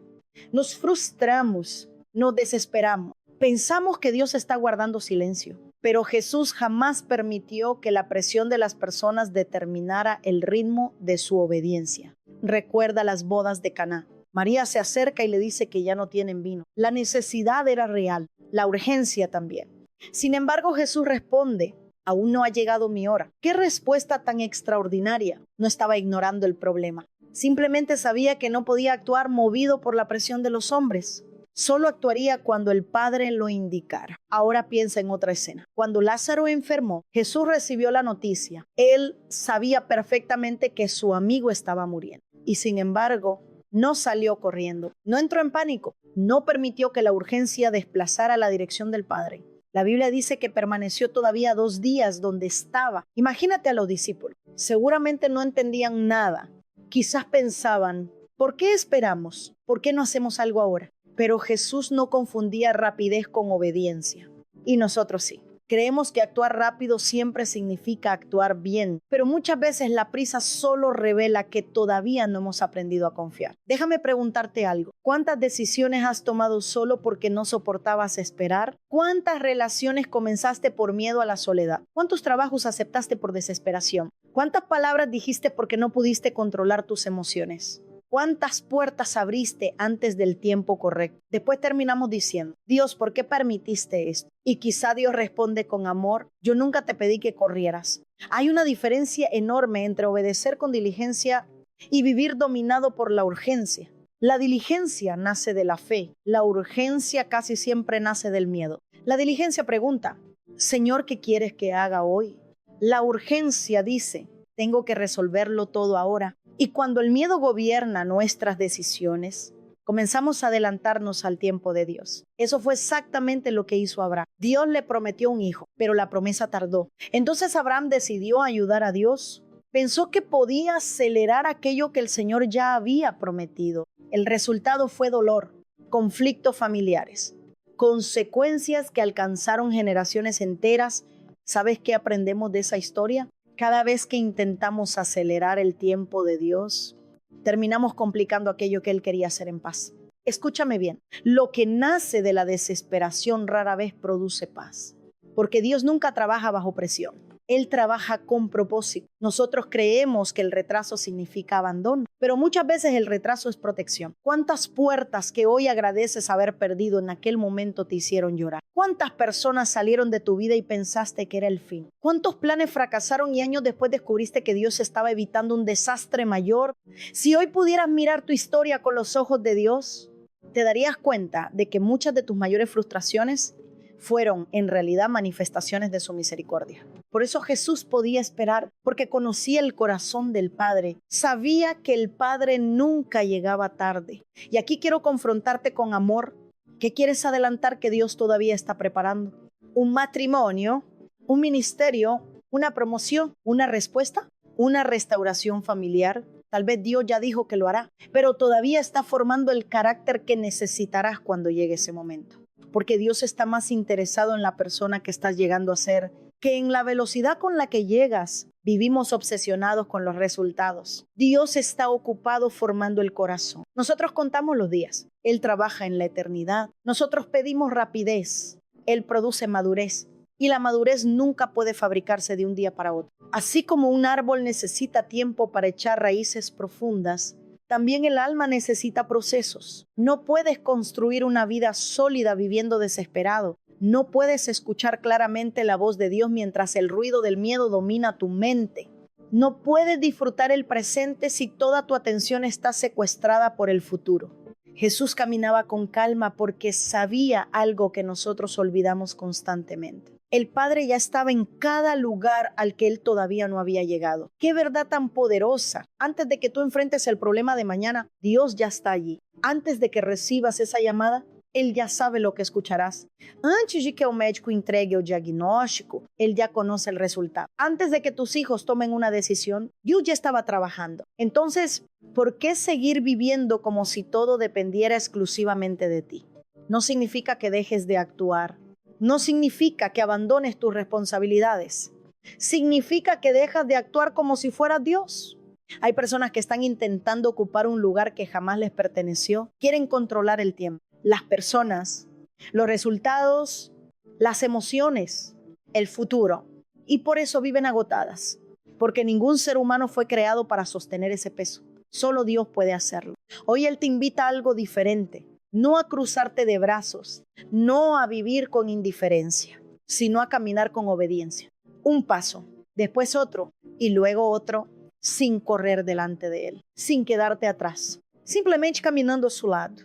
Speaker 1: nos frustramos, nos desesperamos. Pensamos que Dios está guardando silencio. Pero Jesús jamás permitió que la presión de las personas determinara el ritmo de su obediencia. Recuerda las bodas de Caná. María se acerca y le dice que ya no tienen vino. La necesidad era real, la urgencia también. Sin embargo, Jesús responde, aún no ha llegado mi hora. ¿Qué respuesta tan extraordinaria? No estaba ignorando el problema. Simplemente sabía que no podía actuar movido por la presión de los hombres. Solo actuaría cuando el Padre lo indicara. Ahora piensa en otra escena. Cuando Lázaro enfermó, Jesús recibió la noticia. Él sabía perfectamente que su amigo estaba muriendo. Y sin embargo, no salió corriendo. No entró en pánico. No permitió que la urgencia desplazara la dirección del Padre. La Biblia dice que permaneció todavía 2 días donde estaba. Imagínate a los discípulos. Seguramente no entendían nada. Quizás pensaban, ¿por qué esperamos? ¿Por qué no hacemos algo ahora? Pero Jesús no confundía rapidez con obediencia. Y nosotros sí. Creemos que actuar rápido siempre significa actuar bien, pero muchas veces la prisa solo revela que todavía no hemos aprendido a confiar. Déjame preguntarte algo. ¿Cuántas decisiones has tomado solo porque no soportabas esperar? ¿Cuántas relaciones comenzaste por miedo a la soledad? ¿Cuántos trabajos aceptaste por desesperación? ¿Cuántas palabras dijiste porque no pudiste controlar tus emociones? ¿Cuántas puertas abriste antes del tiempo correcto? Después terminamos diciendo, Dios, ¿por qué permitiste esto? Y quizá Dios responde con amor, yo nunca te pedí que corrieras. Hay una diferencia enorme entre obedecer con diligencia y vivir dominado por la urgencia. La diligencia nace de la fe, la urgencia casi siempre nace del miedo. La diligencia pregunta, Señor, ¿qué quieres que haga hoy? La urgencia dice, tengo que resolverlo todo ahora. Y cuando el miedo gobierna nuestras decisiones, comenzamos a adelantarnos al tiempo de Dios. Eso fue exactamente lo que hizo Abraham. Dios le prometió un hijo, pero la promesa tardó. Entonces Abraham decidió ayudar a Dios. Pensó que podía acelerar aquello que el Señor ya había prometido. El resultado fue dolor, conflictos familiares, consecuencias que alcanzaron generaciones enteras. ¿Sabes qué aprendemos de esa historia? Cada vez que intentamos acelerar el tiempo de Dios, terminamos complicando aquello que Él quería hacer en paz. Escúchame bien, lo que nace de la desesperación rara vez produce paz, porque Dios nunca trabaja bajo presión. Él trabaja con propósito. Nosotros creemos que el retraso significa abandono, pero muchas veces el retraso es protección. ¿Cuántas puertas que hoy agradeces haber perdido en aquel momento te hicieron llorar? ¿Cuántas personas salieron de tu vida y pensaste que era el fin? ¿Cuántos planes fracasaron y años después descubriste que Dios estaba evitando un desastre mayor? Si hoy pudieras mirar tu historia con los ojos de Dios, te darías cuenta de que muchas de tus mayores frustraciones fueron en realidad manifestaciones de su misericordia. Por eso Jesús podía esperar, porque conocía el corazón del Padre. Sabía que el Padre nunca llegaba tarde. Y aquí quiero confrontarte con amor. ¿Qué quieres adelantar que Dios todavía está preparando? ¿Un matrimonio? ¿Un ministerio? ¿Una promoción? ¿Una respuesta? ¿Una restauración familiar? Tal vez Dios ya dijo que lo hará, pero todavía está formando el carácter que necesitarás cuando llegue ese momento. Porque Dios está más interesado en la persona que estás llegando a ser que en la velocidad con la que llegas. Vivimos obsesionados con los resultados. Dios está ocupado formando el corazón. Nosotros contamos los días. Él trabaja en la eternidad. Nosotros pedimos rapidez. Él produce madurez. Y la madurez nunca puede fabricarse de un día para otro. Así como un árbol necesita tiempo para echar raíces profundas, también el alma necesita procesos. No puedes construir una vida sólida viviendo desesperado. No puedes escuchar claramente la voz de Dios mientras el ruido del miedo domina tu mente. No puedes disfrutar el presente si toda tu atención está secuestrada por el futuro. Jesús caminaba con calma porque sabía algo que nosotros olvidamos constantemente. El Padre ya estaba en cada lugar al que Él todavía no había llegado. ¡Qué verdad tan poderosa! Antes de que tú enfrentes el problema de mañana, Dios ya está allí. Antes de que recibas esa llamada, Él ya sabe lo que escucharás. Antes de que el médico entregue el diagnóstico, Él ya conoce el resultado. Antes de que tus hijos tomen una decisión, Dios ya estaba trabajando. Entonces, ¿por qué seguir viviendo como si todo dependiera exclusivamente de ti? No significa que dejes de actuar. No significa que abandones tus responsabilidades. Significa que dejas de actuar como si fueras Dios. Hay personas que están intentando ocupar un lugar que jamás les perteneció. Quieren controlar el tiempo, las personas, los resultados, las emociones, el futuro. Y por eso viven agotadas. Porque ningún ser humano fue creado para sostener ese peso. Solo Dios puede hacerlo. Hoy Él te invita a algo diferente. No a cruzarte de brazos, no a vivir con indiferencia, sino a caminar con obediencia. Un paso, después otro y luego otro, sin correr delante de Él, sin quedarte atrás, simplemente caminando a su lado.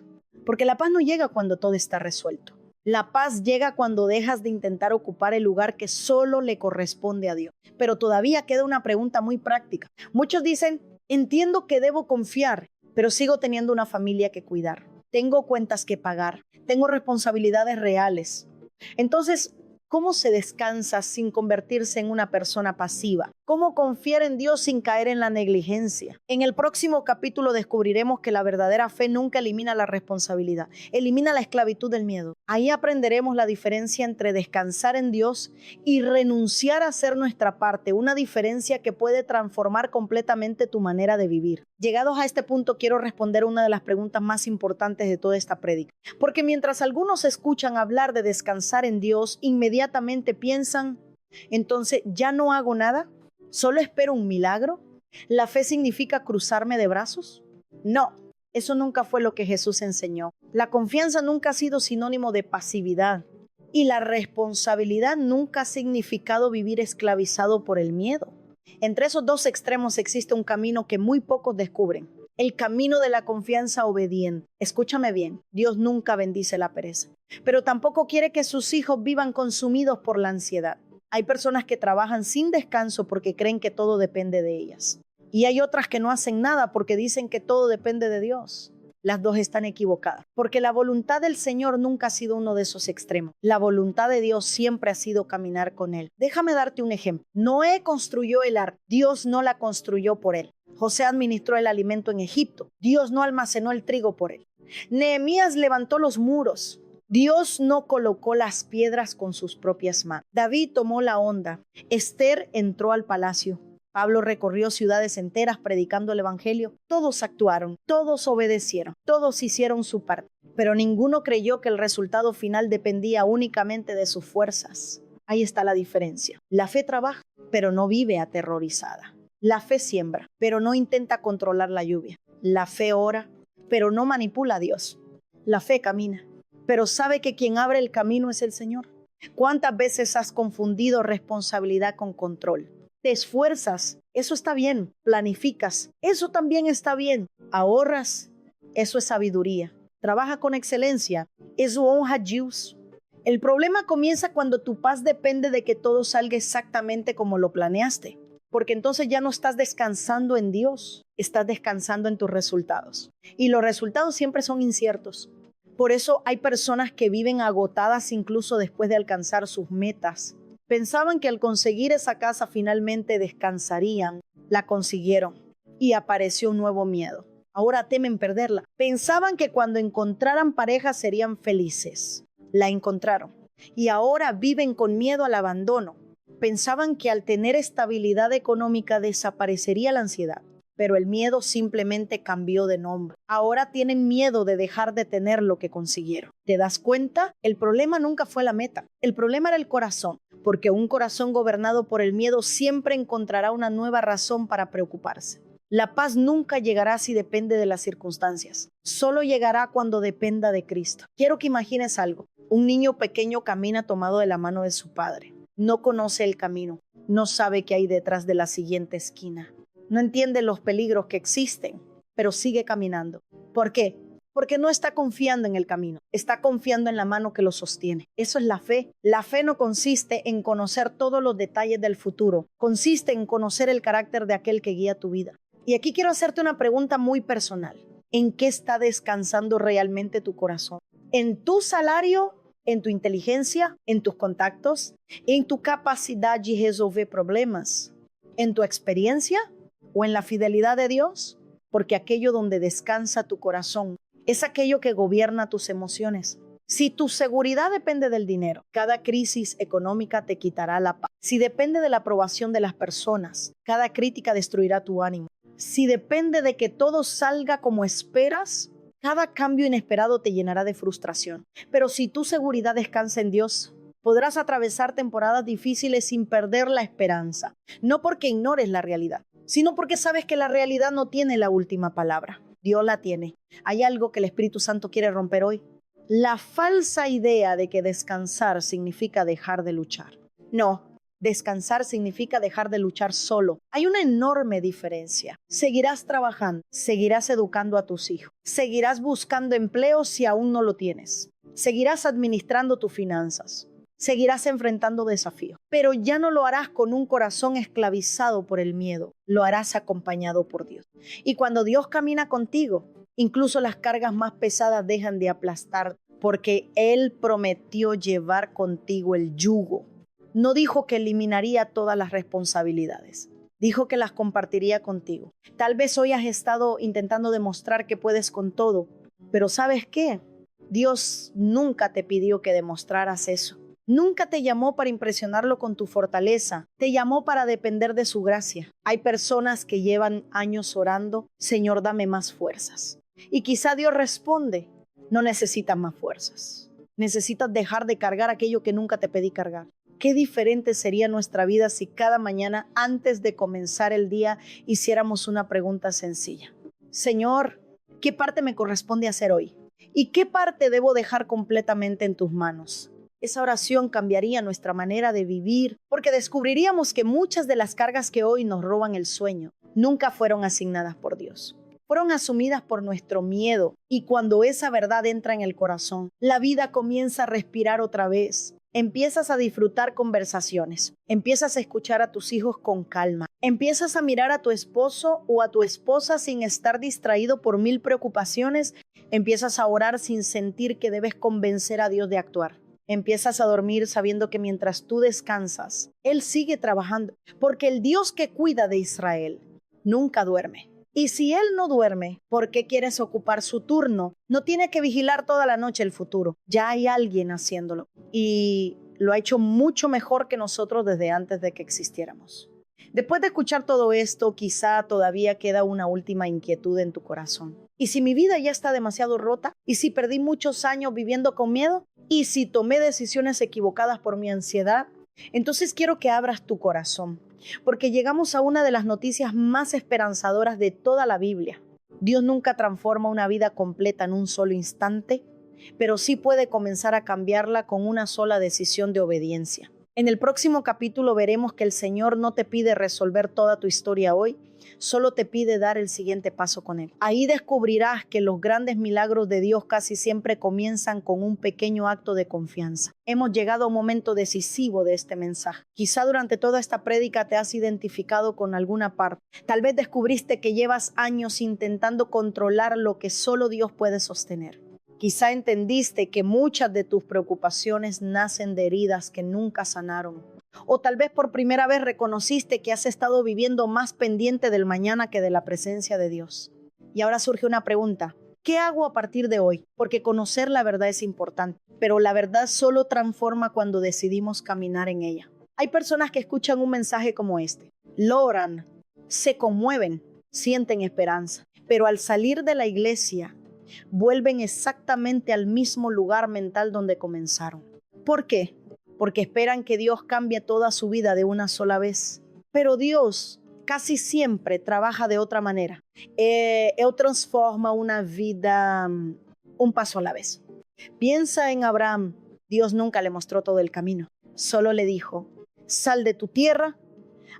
Speaker 1: Porque la paz no llega cuando todo está resuelto. La paz llega cuando dejas de intentar ocupar el lugar que solo le corresponde a Dios. Pero todavía queda una pregunta muy práctica. Muchos dicen, entiendo que debo confiar, pero sigo teniendo una familia que cuidar. Tengo cuentas que pagar. Tengo responsabilidades reales. Entonces, ¿cómo se descansa sin convertirse en una persona pasiva? ¿Cómo confiar en Dios sin caer en la negligencia? En el próximo capítulo descubriremos que la verdadera fe nunca elimina la responsabilidad, elimina la esclavitud del miedo. Ahí aprenderemos la diferencia entre descansar en Dios y renunciar a hacer nuestra parte, una diferencia que puede transformar completamente tu manera de vivir. Llegados a este punto, quiero responder una de las preguntas más importantes de toda esta prédica. Porque mientras algunos escuchan hablar de descansar en Dios, inmediatamente piensan, entonces, ¿ya no hago nada? ¿Solo espero un milagro? ¿La fe significa cruzarme de brazos? No, eso nunca fue lo que Jesús enseñó. La confianza nunca ha sido sinónimo de pasividad. Y la responsabilidad nunca ha significado vivir esclavizado por el miedo. Entre esos dos extremos existe un camino que muy pocos descubren. El camino de la confianza obediente. Escúchame bien, Dios nunca bendice la pereza, pero tampoco quiere que sus hijos vivan consumidos por la ansiedad. Hay personas que trabajan sin descanso porque creen que todo depende de ellas. Y hay otras que no hacen nada porque dicen que todo depende de Dios. Las dos están equivocadas, porque la voluntad del Señor nunca ha sido uno de esos extremos. La voluntad de Dios siempre ha sido caminar con Él. Déjame darte un ejemplo. Noé construyó el arca. Dios no la construyó por él. José administró el alimento en Egipto. Dios no almacenó el trigo por él. Nehemías levantó los muros. Dios no colocó las piedras con sus propias manos. David tomó la onda. Esther entró al palacio. Pablo recorrió ciudades enteras predicando el evangelio. Todos actuaron, todos obedecieron, todos hicieron su parte. Pero ninguno creyó que el resultado final dependía únicamente de sus fuerzas. Ahí está la diferencia. La fe trabaja, pero no vive aterrorizada. La fe siembra, pero no intenta controlar la lluvia. La fe ora, pero no manipula a Dios. La fe camina, pero sabe que quien abre el camino es el Señor. ¿Cuántas veces has confundido responsabilidad con control? Te esfuerzas, eso está bien. Planificas, eso también está bien. Ahorras, eso es sabiduría. Trabaja con excelencia, eso honra a Dios. El problema comienza cuando tu paz depende de que todo salga exactamente como lo planeaste. Porque entonces ya no estás descansando en Dios, estás descansando en tus resultados. Y los resultados siempre son inciertos. Por eso hay personas que viven agotadas incluso después de alcanzar sus metas. Pensaban que al conseguir esa casa finalmente descansarían. La consiguieron y apareció un nuevo miedo. Ahora temen perderla. Pensaban que cuando encontraran pareja serían felices. La encontraron y ahora viven con miedo al abandono. Pensaban que al tener estabilidad económica desaparecería la ansiedad, pero el miedo simplemente cambió de nombre. Ahora tienen miedo de dejar de tener lo que consiguieron. ¿Te das cuenta? El problema nunca fue la meta. El problema era el corazón, porque un corazón gobernado por el miedo siempre encontrará una nueva razón para preocuparse. La paz nunca llegará si depende de las circunstancias. Solo llegará cuando dependa de Cristo. Quiero que imagines algo. Un niño pequeño camina tomado de la mano de su padre. No conoce el camino, no sabe qué hay detrás de la siguiente esquina. No entiende los peligros que existen, pero sigue caminando. ¿Por qué? Porque no está confiando en el camino, está confiando en la mano que lo sostiene. Eso es la fe. La fe no consiste en conocer todos los detalles del futuro, consiste en conocer el carácter de aquel que guía tu vida. Y aquí quiero hacerte una pregunta muy personal. ¿En qué está descansando realmente tu corazón? ¿En tu salario? ¿En tu inteligencia? ¿En tus contactos? ¿En tu capacidad de resolver problemas? ¿En tu experiencia? ¿O en la fidelidad de Dios? Porque aquello donde descansa tu corazón es aquello que gobierna tus emociones. Si tu seguridad depende del dinero, cada crisis económica te quitará la paz. Si depende de la aprobación de las personas, cada crítica destruirá tu ánimo. Si depende de que todo salga como esperas, cada cambio inesperado te llenará de frustración. Pero si tu seguridad descansa en Dios, podrás atravesar temporadas difíciles sin perder la esperanza. No porque ignores la realidad, sino porque sabes que la realidad no tiene la última palabra. Dios la tiene. Hay algo que el Espíritu Santo quiere romper hoy. La falsa idea de que descansar significa dejar de luchar. No, Descansar significa dejar de luchar solo. Hay una enorme diferencia. Seguirás trabajando, seguirás educando a tus hijos, seguirás buscando empleo si aún no lo tienes, seguirás administrando tus finanzas, seguirás enfrentando desafíos, pero ya no lo harás con un corazón esclavizado por el miedo, lo harás acompañado por Dios. Y cuando Dios camina contigo, incluso las cargas más pesadas dejan de aplastar, porque Él prometió llevar contigo el yugo. No dijo que eliminaría todas las responsabilidades. Dijo que las compartiría contigo. Tal vez hoy has estado intentando demostrar que puedes con todo, pero ¿sabes qué? Dios nunca te pidió que demostraras eso. Nunca te llamó para impresionarlo con tu fortaleza. Te llamó para depender de su gracia. Hay personas que llevan años orando, Señor, dame más fuerzas. Y quizá Dios responde, no necesitas más fuerzas. Necesitas dejar de cargar aquello que nunca te pedí cargar. Qué diferente sería nuestra vida si cada mañana, antes de comenzar el día, hiciéramos una pregunta sencilla. Señor, ¿qué parte me corresponde hacer hoy? ¿Y qué parte debo dejar completamente en tus manos? Esa oración cambiaría nuestra manera de vivir, porque descubriríamos que muchas de las cargas que hoy nos roban el sueño nunca fueron asignadas por Dios. Fueron asumidas por nuestro miedo, y cuando esa verdad entra en el corazón, la vida comienza a respirar otra vez. Empiezas a disfrutar conversaciones, empiezas a escuchar a tus hijos con calma, empiezas a mirar a tu esposo o a tu esposa sin estar distraído por 1000 preocupaciones, empiezas a orar sin sentir que debes convencer a Dios de actuar. Empiezas a dormir sabiendo que mientras tú descansas, Él sigue trabajando, porque el Dios que cuida de Israel nunca duerme. Y si Él no duerme, ¿por qué quieres ocupar su turno? No tiene que vigilar toda la noche el futuro. Ya hay alguien haciéndolo. Y lo ha hecho mucho mejor que nosotros desde antes de que existiéramos. Después de escuchar todo esto, quizá todavía queda una última inquietud en tu corazón. ¿Y si mi vida ya está demasiado rota? ¿Y si perdí muchos años viviendo con miedo? ¿Y si tomé decisiones equivocadas por mi ansiedad? Entonces quiero que abras tu corazón, porque llegamos a una de las noticias más esperanzadoras de toda la Biblia. Dios nunca transforma una vida completa en un solo instante, pero sí puede comenzar a cambiarla con una sola decisión de obediencia. En el próximo capítulo veremos que el Señor no te pide resolver toda tu historia hoy, solo te pide dar el siguiente paso con Él. Ahí descubrirás que los grandes milagros de Dios casi siempre comienzan con un pequeño acto de confianza. Hemos llegado a un momento decisivo de este mensaje. Quizá durante toda esta prédica te has identificado con alguna parte. Tal vez descubriste que llevas años intentando controlar lo que solo Dios puede sostener. Quizá entendiste que muchas de tus preocupaciones nacen de heridas que nunca sanaron. O tal vez por primera vez reconociste que has estado viviendo más pendiente del mañana que de la presencia de Dios. Y ahora surge una pregunta. ¿Qué hago a partir de hoy? Porque conocer la verdad es importante, pero la verdad solo transforma cuando decidimos caminar en ella. Hay personas que escuchan un mensaje como este, lo oran, se conmueven, sienten esperanza, pero al salir de la iglesia, vuelven exactamente al mismo lugar mental donde comenzaron. ¿Por qué? Porque esperan que Dios cambie toda su vida de una sola vez. Pero Dios casi siempre trabaja de otra manera. Él transforma una vida un paso a la vez. Piensa en Abraham. Dios nunca le mostró todo el camino. Solo le dijo, sal de tu tierra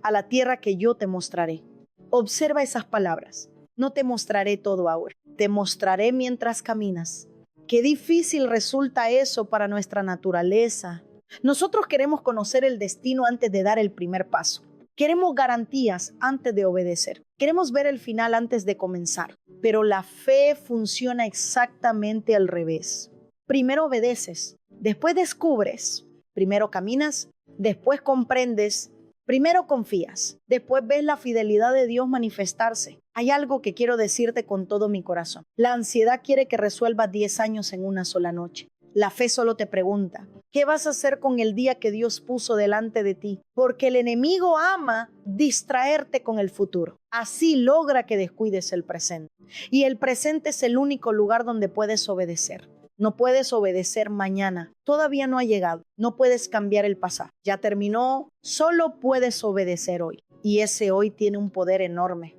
Speaker 1: a la tierra que yo te mostraré. Observa esas palabras. No te mostraré todo ahora. Te mostraré mientras caminas. Qué difícil resulta eso para nuestra naturaleza. Nosotros queremos conocer el destino antes de dar el primer paso. Queremos garantías antes de obedecer. Queremos ver el final antes de comenzar. Pero la fe funciona exactamente al revés. Primero obedeces, después descubres. Primero caminas, después comprendes. Primero confías, después ves la fidelidad de Dios manifestarse. Hay algo que quiero decirte con todo mi corazón. La ansiedad quiere que resuelvas 10 años en una sola noche. La fe solo te pregunta, ¿qué vas a hacer con el día que Dios puso delante de ti? Porque el enemigo ama distraerte con el futuro. Así logra que descuides el presente. Y el presente es el único lugar donde puedes obedecer. No puedes obedecer mañana. Todavía no ha llegado. No puedes cambiar el pasado. Ya terminó. Solo puedes obedecer hoy. Y ese hoy tiene un poder enorme.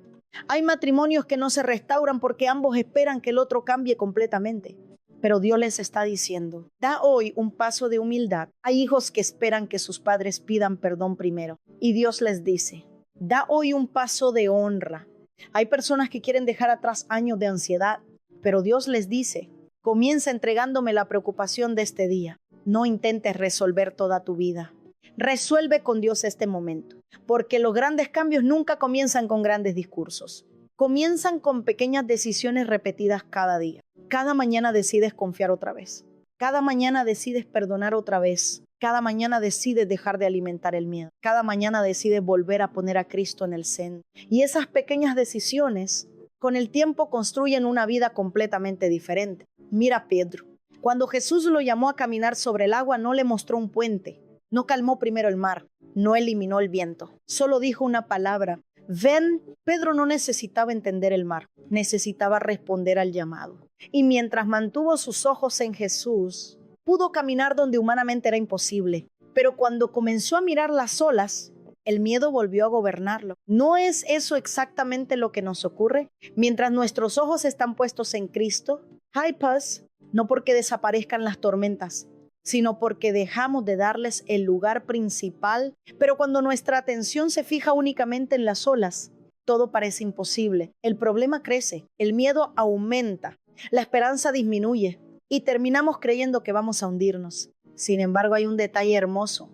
Speaker 1: Hay matrimonios que no se restauran porque ambos esperan que el otro cambie completamente. Pero Dios les está diciendo, da hoy un paso de humildad. Hay hijos que esperan que sus padres pidan perdón primero. Y Dios les dice, da hoy un paso de honra. Hay personas que quieren dejar atrás años de ansiedad, pero Dios les dice, comienza entregándome la preocupación de este día. No intentes resolver toda tu vida. Resuelve con Dios este momento, porque los grandes cambios nunca comienzan con grandes discursos. Comienzan con pequeñas decisiones repetidas cada día. Cada mañana decides confiar otra vez. Cada mañana decides perdonar otra vez. Cada mañana decides dejar de alimentar el miedo. Cada mañana decides volver a poner a Cristo en el centro. Y esas pequeñas decisiones, con el tiempo, construyen una vida completamente diferente. Mira a Pedro. Cuando Jesús lo llamó a caminar sobre el agua, no le mostró un puente. No calmó primero el mar. No eliminó el viento. Solo dijo una palabra. Ven. Pedro no necesitaba entender el mar. Necesitaba responder al llamado. Y mientras mantuvo sus ojos en Jesús, pudo caminar donde humanamente era imposible. Pero cuando comenzó a mirar las olas, el miedo volvió a gobernarlo. ¿No es eso exactamente lo que nos ocurre? Mientras nuestros ojos están puestos en Cristo, hay paz, no porque desaparezcan las tormentas, sino porque dejamos de darles el lugar principal. Pero cuando nuestra atención se fija únicamente en las olas, todo parece imposible. El problema crece, el miedo aumenta, la esperanza disminuye y terminamos creyendo que vamos a hundirnos. Sin embargo, hay un detalle hermoso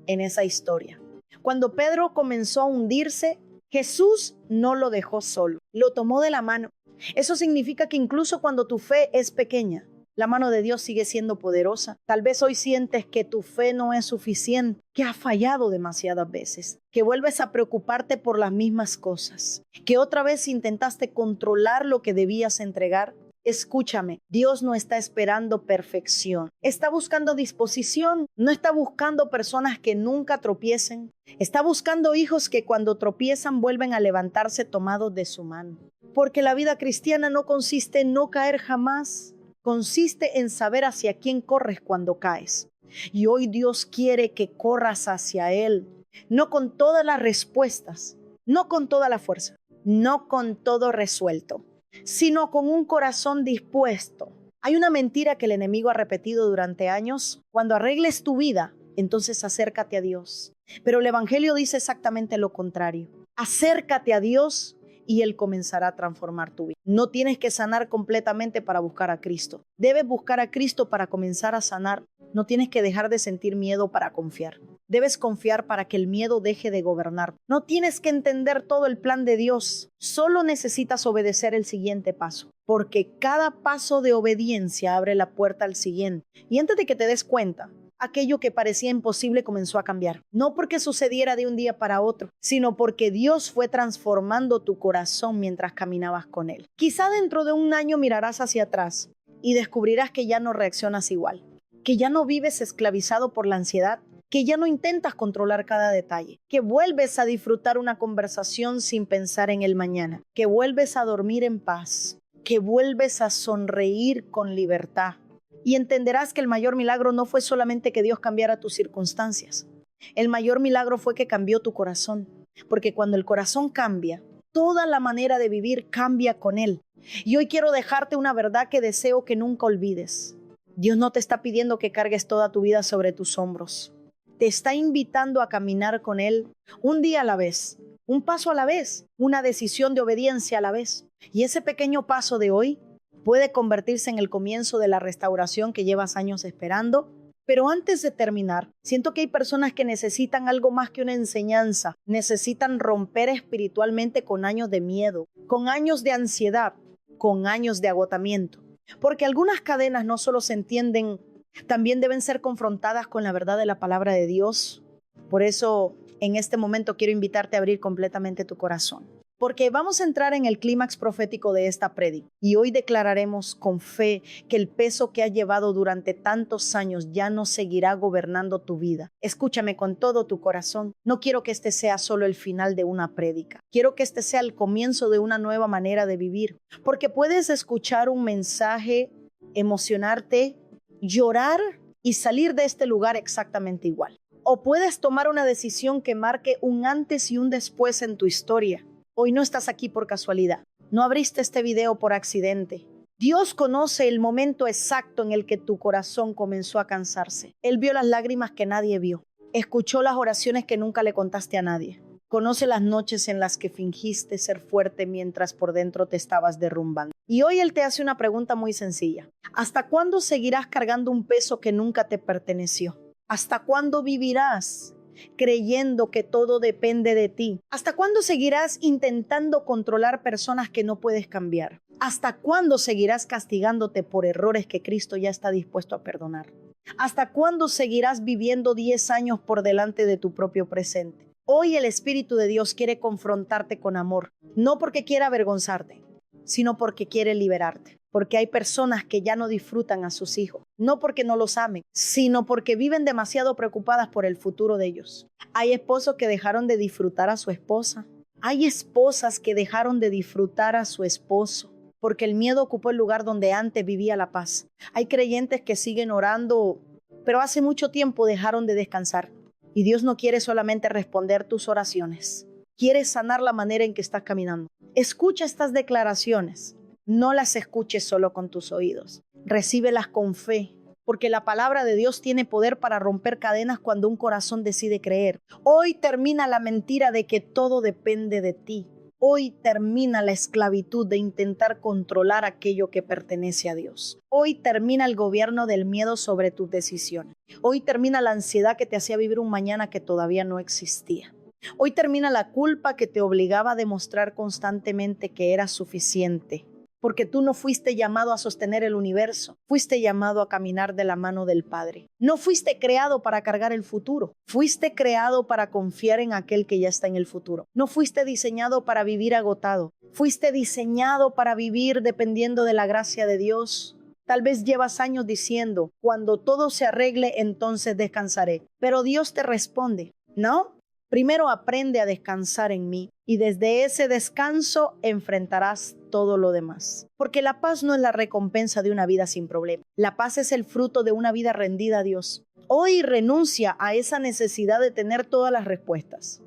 Speaker 1: en esa historia. Cuando Pedro comenzó a hundirse, Jesús no lo dejó solo, lo tomó de la mano. Eso significa que incluso cuando tu fe es pequeña, la mano de Dios sigue siendo poderosa. Tal vez hoy sientes que tu fe no es suficiente, que has fallado demasiadas veces, que vuelves a preocuparte por las mismas cosas, que otra vez intentaste controlar lo que debías entregar. Escúchame, Dios no está esperando perfección. Está buscando disposición. No está buscando personas que nunca tropiecen. Está buscando hijos que cuando tropiezan vuelven a levantarse tomados de su mano. Porque la vida cristiana no consiste en no caer jamás. Consiste en saber hacia quién corres cuando caes. Y hoy Dios quiere que corras hacia Él. No con todas las respuestas, no con toda la fuerza, no con todo resuelto, sino con un corazón dispuesto. Hay una mentira que el enemigo ha repetido durante años. Cuando arregles tu vida, entonces acércate a Dios. Pero el Evangelio dice exactamente lo contrario. Acércate a Dios y Él comenzará a transformar tu vida. No tienes que sanar completamente para buscar a Cristo. Debes buscar a Cristo para comenzar a sanar. No tienes que dejar de sentir miedo para confiar. Debes confiar para que el miedo deje de gobernar. No tienes que entender todo el plan de Dios. Solo necesitas obedecer el siguiente paso. Porque cada paso de obediencia abre la puerta al siguiente. Y antes de que te des cuenta, aquello que parecía imposible comenzó a cambiar. No porque sucediera de un día para otro, sino porque Dios fue transformando tu corazón mientras caminabas con Él. Quizá dentro de un año mirarás hacia atrás y descubrirás que ya no reaccionas igual, que ya no vives esclavizado por la ansiedad, que ya no intentas controlar cada detalle, que vuelves a disfrutar una conversación sin pensar en el mañana, que vuelves a dormir en paz, que vuelves a sonreír con libertad. Y entenderás que el mayor milagro no fue solamente que Dios cambiara tus circunstancias. El mayor milagro fue que cambió tu corazón. Porque cuando el corazón cambia, toda la manera de vivir cambia con Él. Y hoy quiero dejarte una verdad que deseo que nunca olvides. Dios no te está pidiendo que cargues toda tu vida sobre tus hombros. Te está invitando a caminar con Él un día a la vez, un paso a la vez, una decisión de obediencia a la vez. Y ese pequeño paso de hoy puede convertirse en el comienzo de la restauración que llevas años esperando. Pero antes de terminar, siento que hay personas que necesitan algo más que una enseñanza. Necesitan romper espiritualmente con años de miedo, con años de ansiedad, con años de agotamiento. Porque algunas cadenas no solo se entienden, también deben ser confrontadas con la verdad de la palabra de Dios. Por eso, en este momento quiero invitarte a abrir completamente tu corazón. Porque vamos a entrar en el clímax profético de esta prédica y hoy declararemos con fe que el peso que has llevado durante tantos años ya no seguirá gobernando tu vida. Escúchame con todo tu corazón. No quiero que este sea solo el final de una prédica. Quiero que este sea el comienzo de una nueva manera de vivir. Porque puedes escuchar un mensaje, emocionarte, llorar y salir de este lugar exactamente igual. O puedes tomar una decisión que marque un antes y un después en tu historia. Hoy no estás aquí por casualidad. No abriste este video por accidente. Dios conoce el momento exacto en el que tu corazón comenzó a cansarse. Él vio las lágrimas que nadie vio. Escuchó las oraciones que nunca le contaste a nadie. Conoce las noches en las que fingiste ser fuerte mientras por dentro te estabas derrumbando. Y hoy Él te hace una pregunta muy sencilla. ¿Hasta cuándo seguirás cargando un peso que nunca te perteneció? ¿Hasta cuándo vivirás creyendo que todo depende de ti? ¿Hasta cuándo seguirás intentando controlar personas que no puedes cambiar? ¿Hasta cuándo seguirás castigándote por errores que Cristo ya está dispuesto a perdonar? ¿Hasta cuándo seguirás viviendo 10 años por delante de tu propio presente? Hoy el Espíritu de Dios quiere confrontarte con amor, no porque quiera avergonzarte, sino porque quiere liberarte. Porque hay personas que ya no disfrutan a sus hijos, no porque no los amen, sino porque viven demasiado preocupadas por el futuro de ellos. Hay esposos que dejaron de disfrutar a su esposa. Hay esposas que dejaron de disfrutar a su esposo, porque el miedo ocupó el lugar donde antes vivía la paz. Hay creyentes que siguen orando, pero hace mucho tiempo dejaron de descansar. Y Dios no quiere solamente responder tus oraciones, quiere sanar la manera en que estás caminando. Escucha estas declaraciones. No las escuches solo con tus oídos. Recíbelas con fe, porque la palabra de Dios tiene poder para romper cadenas cuando un corazón decide creer. Hoy termina la mentira de que todo depende de ti. Hoy termina la esclavitud de intentar controlar aquello que pertenece a Dios. Hoy termina el gobierno del miedo sobre tus decisiones. Hoy termina la ansiedad que te hacía vivir un mañana que todavía no existía. Hoy termina la culpa que te obligaba a demostrar constantemente que eras suficiente. Porque tú no fuiste llamado a sostener el universo, fuiste llamado a caminar de la mano del Padre. No fuiste creado para cargar el futuro, fuiste creado para confiar en aquel que ya está en el futuro. No fuiste diseñado para vivir agotado, fuiste diseñado para vivir dependiendo de la gracia de Dios. Tal vez llevas años diciendo, cuando todo se arregle, entonces descansaré. Pero Dios te responde, ¿no? Primero aprende a descansar en mí y desde ese descanso enfrentarás todo lo demás. Porque la paz no es la recompensa de una vida sin problemas. La paz es el fruto de una vida rendida a Dios. Hoy renuncia a esa necesidad de tener todas las respuestas.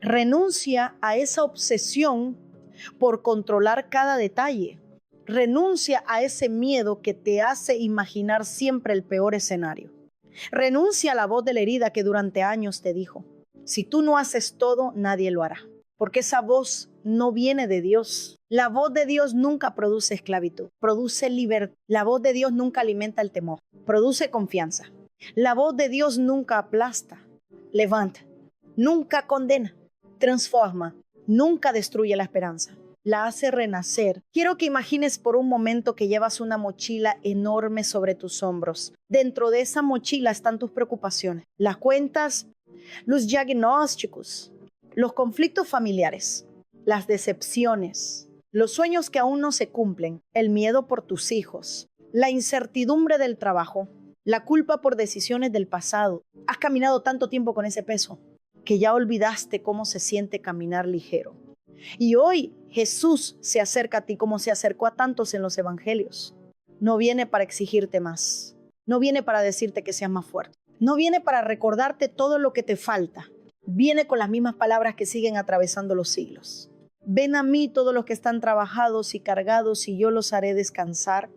Speaker 1: Renuncia a esa obsesión por controlar cada detalle. Renuncia a ese miedo que te hace imaginar siempre el peor escenario. Renuncia a la voz de la herida que durante años te dijo: si tú no haces todo, nadie lo hará. Porque esa voz no viene de Dios. La voz de Dios nunca produce esclavitud, produce libertad. La voz de Dios nunca alimenta el temor, produce confianza. La voz de Dios nunca aplasta, levanta, nunca condena, transforma, nunca destruye la esperanza, la hace renacer. Quiero que imagines por un momento que llevas una mochila enorme sobre tus hombros. Dentro de esa mochila están tus preocupaciones, las cuentas, los diagnósticos, los conflictos familiares, las decepciones, los sueños que aún no se cumplen, el miedo por tus hijos, la incertidumbre del trabajo, la culpa por decisiones del pasado. Has caminado tanto tiempo con ese peso que ya olvidaste cómo se siente caminar ligero. Y hoy Jesús se acerca a ti como se acercó a tantos en los evangelios. No viene para exigirte más, no viene para decirte que seas más fuerte. No viene para recordarte todo lo que te falta. Viene con las mismas palabras que siguen atravesando los siglos. Ven a mí todos los que están trabajados y cargados y yo los haré descansar.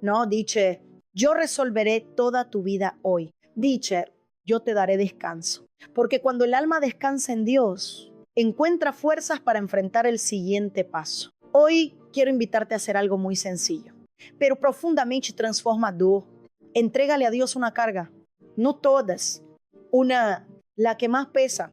Speaker 1: No, dice, yo resolveré toda tu vida hoy. Dice, yo te daré descanso. Porque cuando el alma descansa en Dios, encuentra fuerzas para enfrentar el siguiente paso. Hoy quiero invitarte a hacer algo muy sencillo, pero profundamente transformador. Entrégale a Dios una carga. No todas, la que más pesa,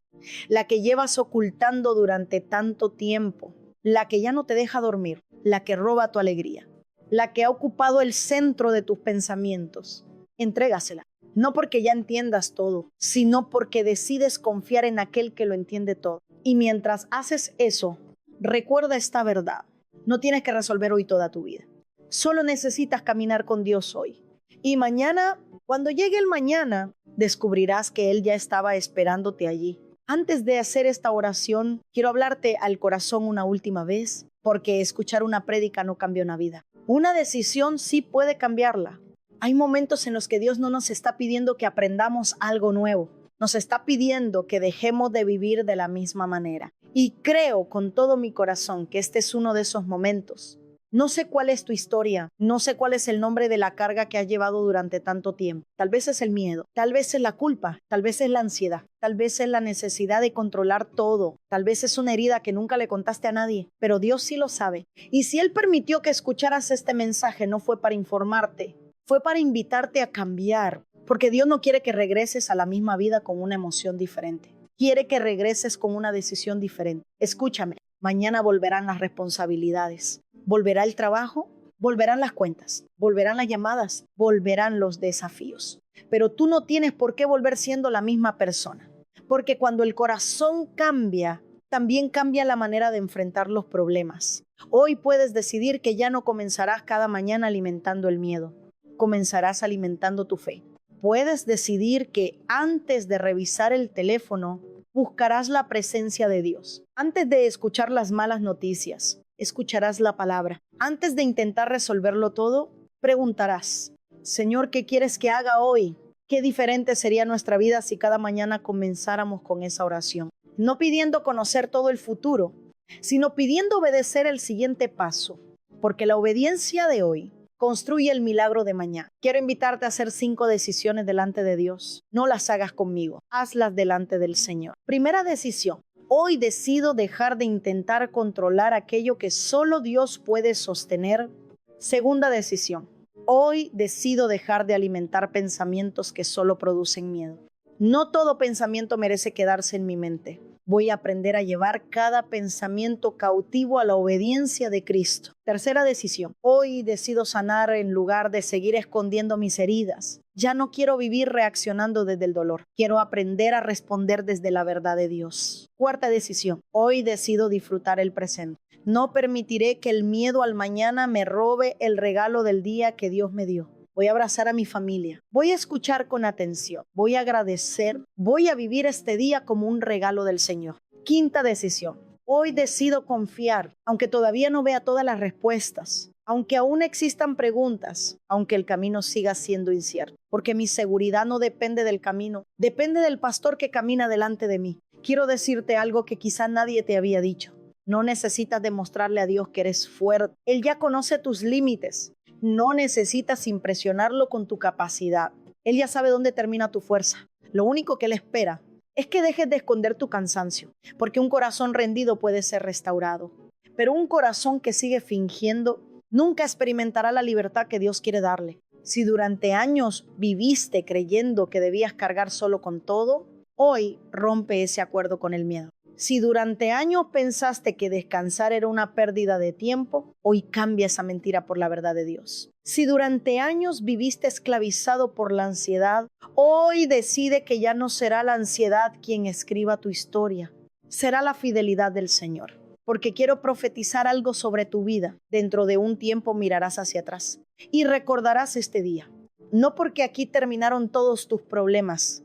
Speaker 1: la que llevas ocultando durante tanto tiempo, la que ya no te deja dormir, la que roba tu alegría, la que ha ocupado el centro de tus pensamientos. Entrégasela, no porque ya entiendas todo, sino porque decides confiar en aquel que lo entiende todo. Y mientras haces eso, recuerda esta verdad, no tienes que resolver hoy toda tu vida, solo necesitas caminar con Dios hoy. Y mañana, cuando llegue el mañana, descubrirás que Él ya estaba esperándote allí. Antes de hacer esta oración, quiero hablarte al corazón una última vez, porque escuchar una prédica no cambia una vida. Una decisión sí puede cambiarla. Hay momentos en los que Dios no nos está pidiendo que aprendamos algo nuevo. Nos está pidiendo que dejemos de vivir de la misma manera. Y creo con todo mi corazón que este es uno de esos momentos No sé cuál es tu historia, no sé cuál es el nombre de la carga que has llevado durante tanto tiempo. Tal vez es el miedo, tal vez es la culpa, tal vez es la ansiedad, tal vez es la necesidad de controlar todo, tal vez es una herida que nunca le contaste a nadie, pero Dios sí lo sabe. Y si Él permitió que escucharas este mensaje, no fue para informarte, fue para invitarte a cambiar, porque Dios no quiere que regreses a la misma vida con una emoción diferente. Quiere que regreses con una decisión diferente. Escúchame. Mañana volverán las responsabilidades, volverá el trabajo, volverán las cuentas, volverán las llamadas, volverán los desafíos. Pero tú no tienes por qué volver siendo la misma persona, porque cuando el corazón cambia, también cambia la manera de enfrentar los problemas. Hoy puedes decidir que ya no comenzarás cada mañana alimentando el miedo, comenzarás alimentando tu fe. Puedes decidir que antes de revisar el teléfono, buscarás la presencia de Dios. Antes de escuchar las malas noticias, escucharás la palabra. Antes de intentar resolverlo todo, preguntarás, Señor, ¿qué quieres que haga hoy? Qué diferente sería nuestra vida si cada mañana comenzáramos con esa oración. No pidiendo conocer todo el futuro, sino pidiendo obedecer el siguiente paso, porque la obediencia de hoy construye el milagro de mañana. Quiero invitarte a hacer 5 decisiones delante de Dios. No las hagas conmigo, hazlas delante del Señor. Primera decisión. Hoy decido dejar de intentar controlar aquello que solo Dios puede sostener. Segunda decisión. Hoy decido dejar de alimentar pensamientos que solo producen miedo. No todo pensamiento merece quedarse en mi mente. Voy a aprender a llevar cada pensamiento cautivo a la obediencia de Cristo. Tercera decisión. Hoy decido sanar en lugar de seguir escondiendo mis heridas. Ya no quiero vivir reaccionando desde el dolor. Quiero aprender a responder desde la verdad de Dios. Cuarta decisión. Hoy decido disfrutar el presente. No permitiré que el miedo al mañana me robe el regalo del día que Dios me dio. Voy a abrazar a mi familia. Voy a escuchar con atención. Voy a agradecer. Voy a vivir este día como un regalo del Señor. Quinta decisión. Hoy decido confiar, aunque todavía no vea todas las respuestas, aunque aún existan preguntas, aunque el camino siga siendo incierto, porque mi seguridad no depende del camino, depende del pastor que camina delante de mí. Quiero decirte algo que quizá nadie te había dicho. No necesitas demostrarle a Dios que eres fuerte. Él ya conoce tus límites. No necesitas impresionarlo con tu capacidad. Él ya sabe dónde termina tu fuerza. Lo único que Él espera es que dejes de esconder tu cansancio, porque un corazón rendido puede ser restaurado. Pero un corazón que sigue fingiendo nunca experimentará la libertad que Dios quiere darle. Si durante años viviste creyendo que debías cargar solo con todo, hoy rompe ese acuerdo con el miedo. Si durante años pensaste que descansar era una pérdida de tiempo, hoy cambia esa mentira por la verdad de Dios. Si durante años viviste esclavizado por la ansiedad, hoy decide que ya no será la ansiedad quien escriba tu historia, será la fidelidad del Señor. Porque quiero profetizar algo sobre tu vida. Dentro de un tiempo mirarás hacia atrás y recordarás este día. No porque aquí terminaron todos tus problemas,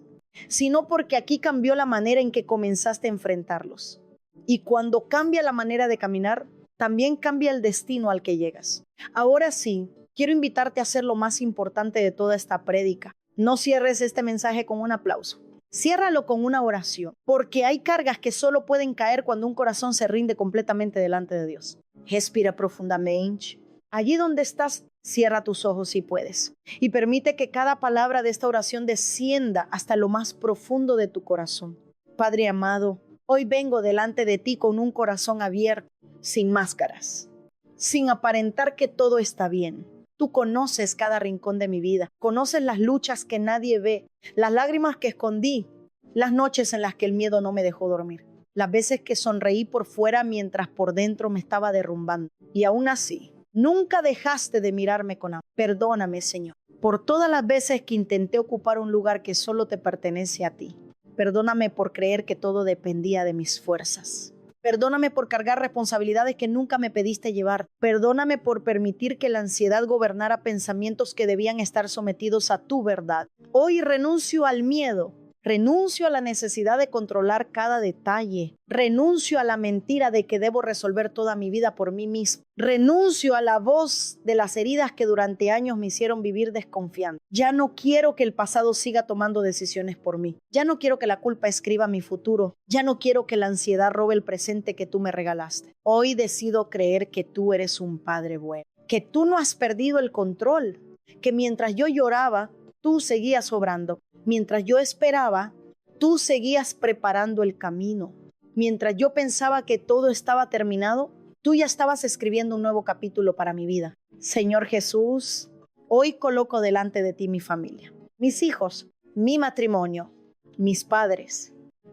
Speaker 1: sino porque aquí cambió la manera en que comenzaste a enfrentarlos. Y cuando cambia la manera de caminar, también cambia el destino al que llegas. Ahora sí, quiero invitarte a hacer lo más importante de toda esta prédica. No cierres este mensaje con un aplauso. Ciérralo con una oración, porque hay cargas que solo pueden caer cuando un corazón se rinde completamente delante de Dios. Respira profundamente. Allí donde estás, cierra tus ojos si puedes y permite que cada palabra de esta oración descienda hasta lo más profundo de tu corazón. Padre amado, hoy vengo delante de ti con un corazón abierto, sin máscaras, sin aparentar que todo está bien. Tú conoces cada rincón de mi vida, conoces las luchas que nadie ve, las lágrimas que escondí, las noches en las que el miedo no me dejó dormir, las veces que sonreí por fuera mientras por dentro me estaba derrumbando. Y aún así, nunca dejaste de mirarme con amor. Perdóname, Señor, por todas las veces que intenté ocupar un lugar que solo te pertenece a ti. Perdóname por creer que todo dependía de mis fuerzas. Perdóname por cargar responsabilidades que nunca me pediste llevar. Perdóname por permitir que la ansiedad gobernara pensamientos que debían estar sometidos a tu verdad. Hoy renuncio al miedo Renuncio a la necesidad de controlar cada detalle. Renuncio a la mentira de que debo resolver toda mi vida por mí mismo. Renuncio a la voz de las heridas que durante años me hicieron vivir desconfiando. Ya no quiero que el pasado siga tomando decisiones por mí. Ya no quiero que la culpa escriba mi futuro. Ya no quiero que la ansiedad robe el presente que tú me regalaste. Hoy decido creer que tú eres un Padre bueno, que tú no has perdido el control, que mientras yo lloraba, tú seguías obrando. Mientras yo esperaba, tú seguías preparando el camino. Mientras yo pensaba que todo estaba terminado, tú ya estabas escribiendo un nuevo capítulo para mi vida. Señor Jesús, hoy coloco delante de ti mi familia, mis hijos, mi matrimonio, mis padres,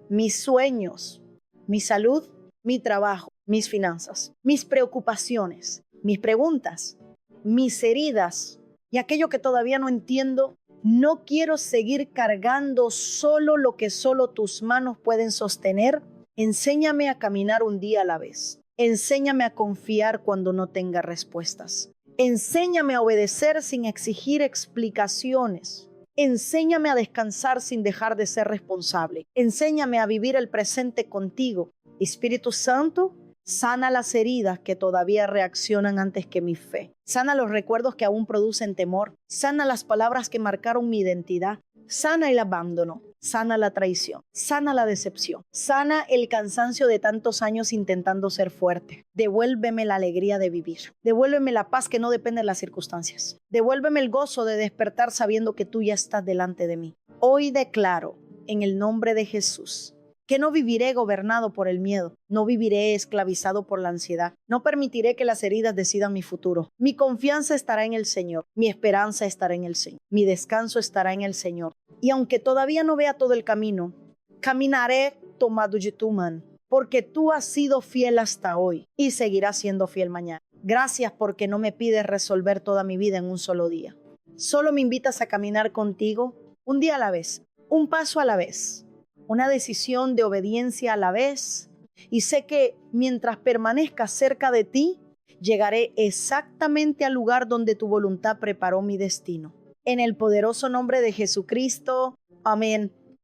Speaker 1: mis sueños, mi salud, mi trabajo, mis finanzas, mis preocupaciones, mis preguntas, mis heridas y aquello que todavía no entiendo. No quiero seguir cargando solo lo que solo tus manos pueden sostener. Enséñame a caminar un día a la vez. Enséñame a confiar cuando no tenga respuestas. Enséñame a obedecer sin exigir explicaciones. Enséñame a descansar sin dejar de ser responsable. Enséñame a vivir el presente contigo. Espíritu Santo, sana las heridas que todavía reaccionan antes que mi fe. Sana los recuerdos que aún producen temor. Sana las palabras que marcaron mi identidad. Sana el abandono. Sana la traición. Sana la decepción. Sana el cansancio de tantos años intentando ser fuerte. Devuélveme la alegría de vivir. Devuélveme la paz que no depende de las circunstancias. Devuélveme el gozo de despertar sabiendo que tú ya estás delante de mí. Hoy declaro en el nombre de Jesús que no viviré gobernado por el miedo, no viviré esclavizado por la ansiedad, no permitiré que las heridas decidan mi futuro. Mi confianza estará en el Señor, mi esperanza estará en el Señor, mi descanso estará en el Señor. Y aunque todavía no vea todo el camino, caminaré tomado de tu mano, porque tú has sido fiel hasta hoy y seguirás siendo fiel mañana. Gracias porque no me pides resolver toda mi vida en un solo día. Solo me invitas a caminar contigo un día a la vez, un paso a la vez. Una decisión de obediencia a la vez, y sé que mientras permanezca cerca de ti, llegaré exactamente al lugar donde tu voluntad preparó mi destino. En el poderoso nombre de Jesucristo, amén